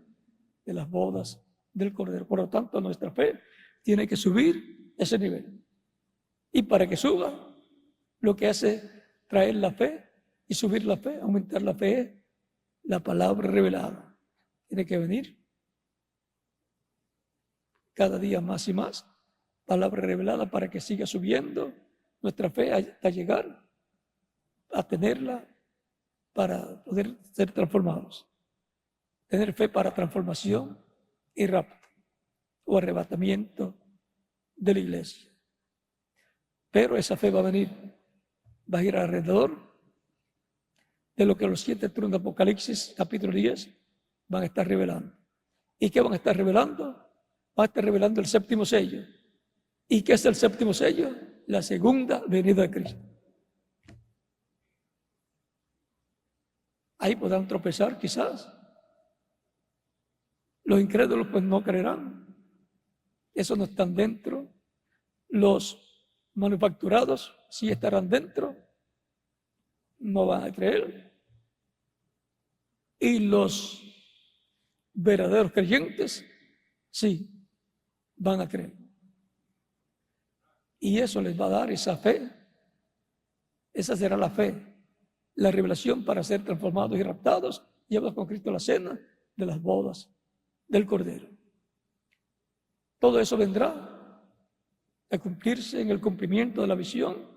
de las bodas del Cordero. Por lo tanto, nuestra fe tiene que subir ese nivel. Y para que suba, lo que hace traer la fe y subir la fe, aumentar la fe, es la palabra revelada. Tiene que venir cada día más y más palabra revelada para que siga subiendo nuestra fe hasta llegar a tenerla para poder ser transformados. Tener fe para transformación y rapto o arrebatamiento de la iglesia. Pero esa fe va a venir, va a ir alrededor de lo que los 7 tronos de Apocalipsis, capítulo 10, van a estar revelando. ¿Y qué van a estar revelando? Van a estar revelando el séptimo sello. ¿Y qué es el séptimo sello? La segunda venida de Cristo. Ahí podrán tropezar quizás. Los incrédulos pues no creerán. Eso no están dentro. Los manufacturados sí estarán dentro. No van a creer. Y los verdaderos creyentes sí van a creer. Y eso les va a dar esa fe. Esa será la fe, la revelación para ser transformados y raptados, llevados con Cristo a la cena de las bodas del Cordero. Todo eso vendrá a cumplirse en el cumplimiento de la visión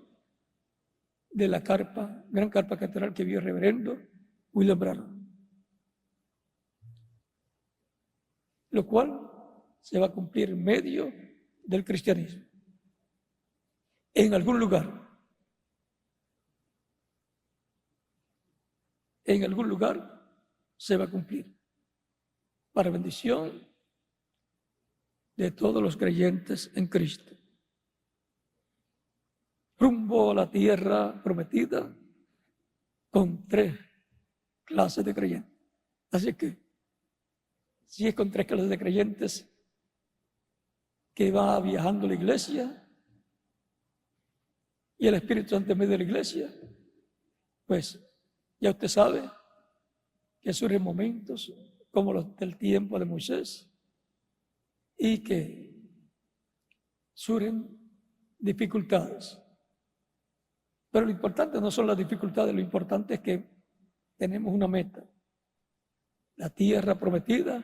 de la carpa, gran carpa catedral que vio el reverendo William Branham. Lo cual se va a cumplir en medio del cristianismo. En algún lugar. En algún lugar se va a cumplir. Para bendición de todos los creyentes en Cristo. Rumbo a la tierra prometida con 3 clases de creyentes. Así que, si es con 3 clases de creyentes que va viajando la iglesia y el Espíritu Santo en medio de la iglesia, pues ya usted sabe que surgen momentos como los del tiempo de Moisés y que surgen dificultades. Pero lo importante no son las dificultades, lo importante es que tenemos una meta. La tierra prometida,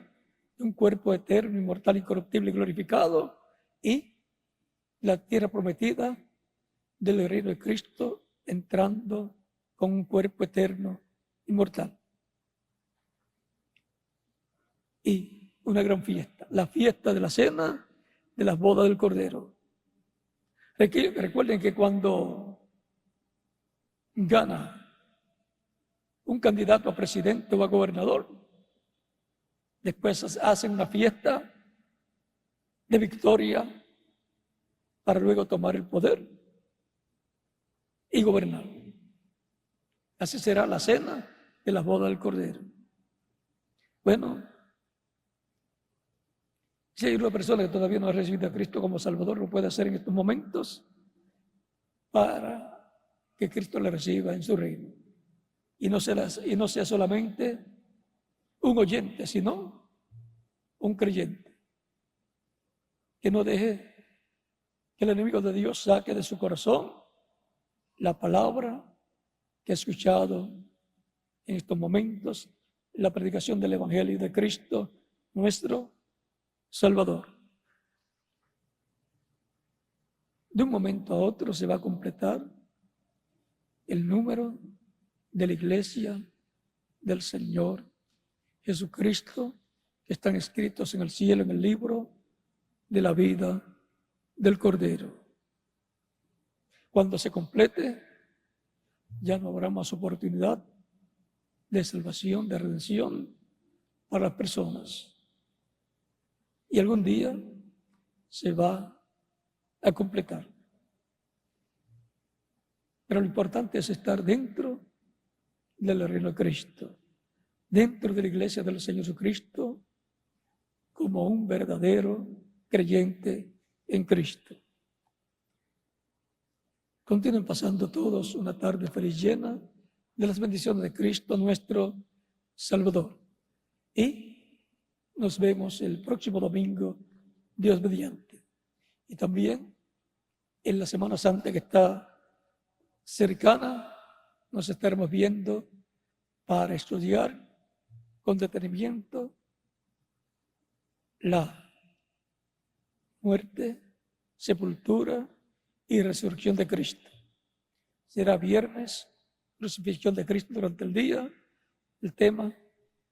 un cuerpo eterno, inmortal, incorruptible y glorificado, y la tierra prometida del reino de Cristo entrando con un cuerpo eterno, inmortal. Y una gran fiesta, la fiesta de la cena de las bodas del Cordero. Recuerden que cuando gana un candidato a presidente o a gobernador, después hacen una fiesta de victoria para luego tomar el poder y gobernar. Así será la cena de las bodas del Cordero. Bueno, si hay una persona que todavía no ha recibido a Cristo como Salvador, lo puede hacer en estos momentos para que Cristo le reciba en su reino. Y no sea solamente un oyente, sino un creyente. Que no deje que el enemigo de Dios saque de su corazón la palabra que ha escuchado en estos momentos, la predicación del Evangelio de Cristo, nuestro Salvador. De un momento a otro se va a completar el número de la iglesia del Señor Jesucristo, que están escritos en el cielo, en el libro de la vida del Cordero. Cuando se complete, ya no habrá más oportunidad de salvación, de redención para las personas. Y algún día se va a completar. Pero lo importante es estar dentro del reino de Cristo, dentro de la iglesia del Señor Jesucristo, como un verdadero creyente en Cristo. Continúen pasando todos una tarde feliz, llena de las bendiciones de Cristo, nuestro Salvador. Y nos vemos el próximo domingo, Dios mediante. Y también en la Semana Santa que está cercana, nos estaremos viendo para estudiar con detenimiento la muerte, sepultura y resurrección de Cristo. Será viernes, crucifixión de Cristo durante el día. El tema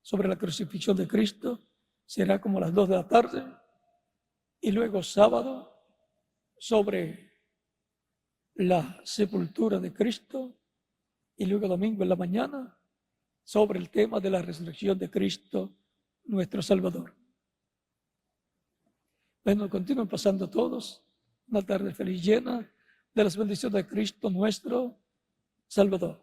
sobre la crucifixión de Cristo será como a las 2 de la tarde. Y luego sábado sobre la sepultura de Cristo. Y luego domingo en la mañana sobre el tema de la resurrección de Cristo nuestro Salvador. Bueno, continúen pasando todos una tarde feliz llena de las bendiciones de Cristo nuestro Salvador.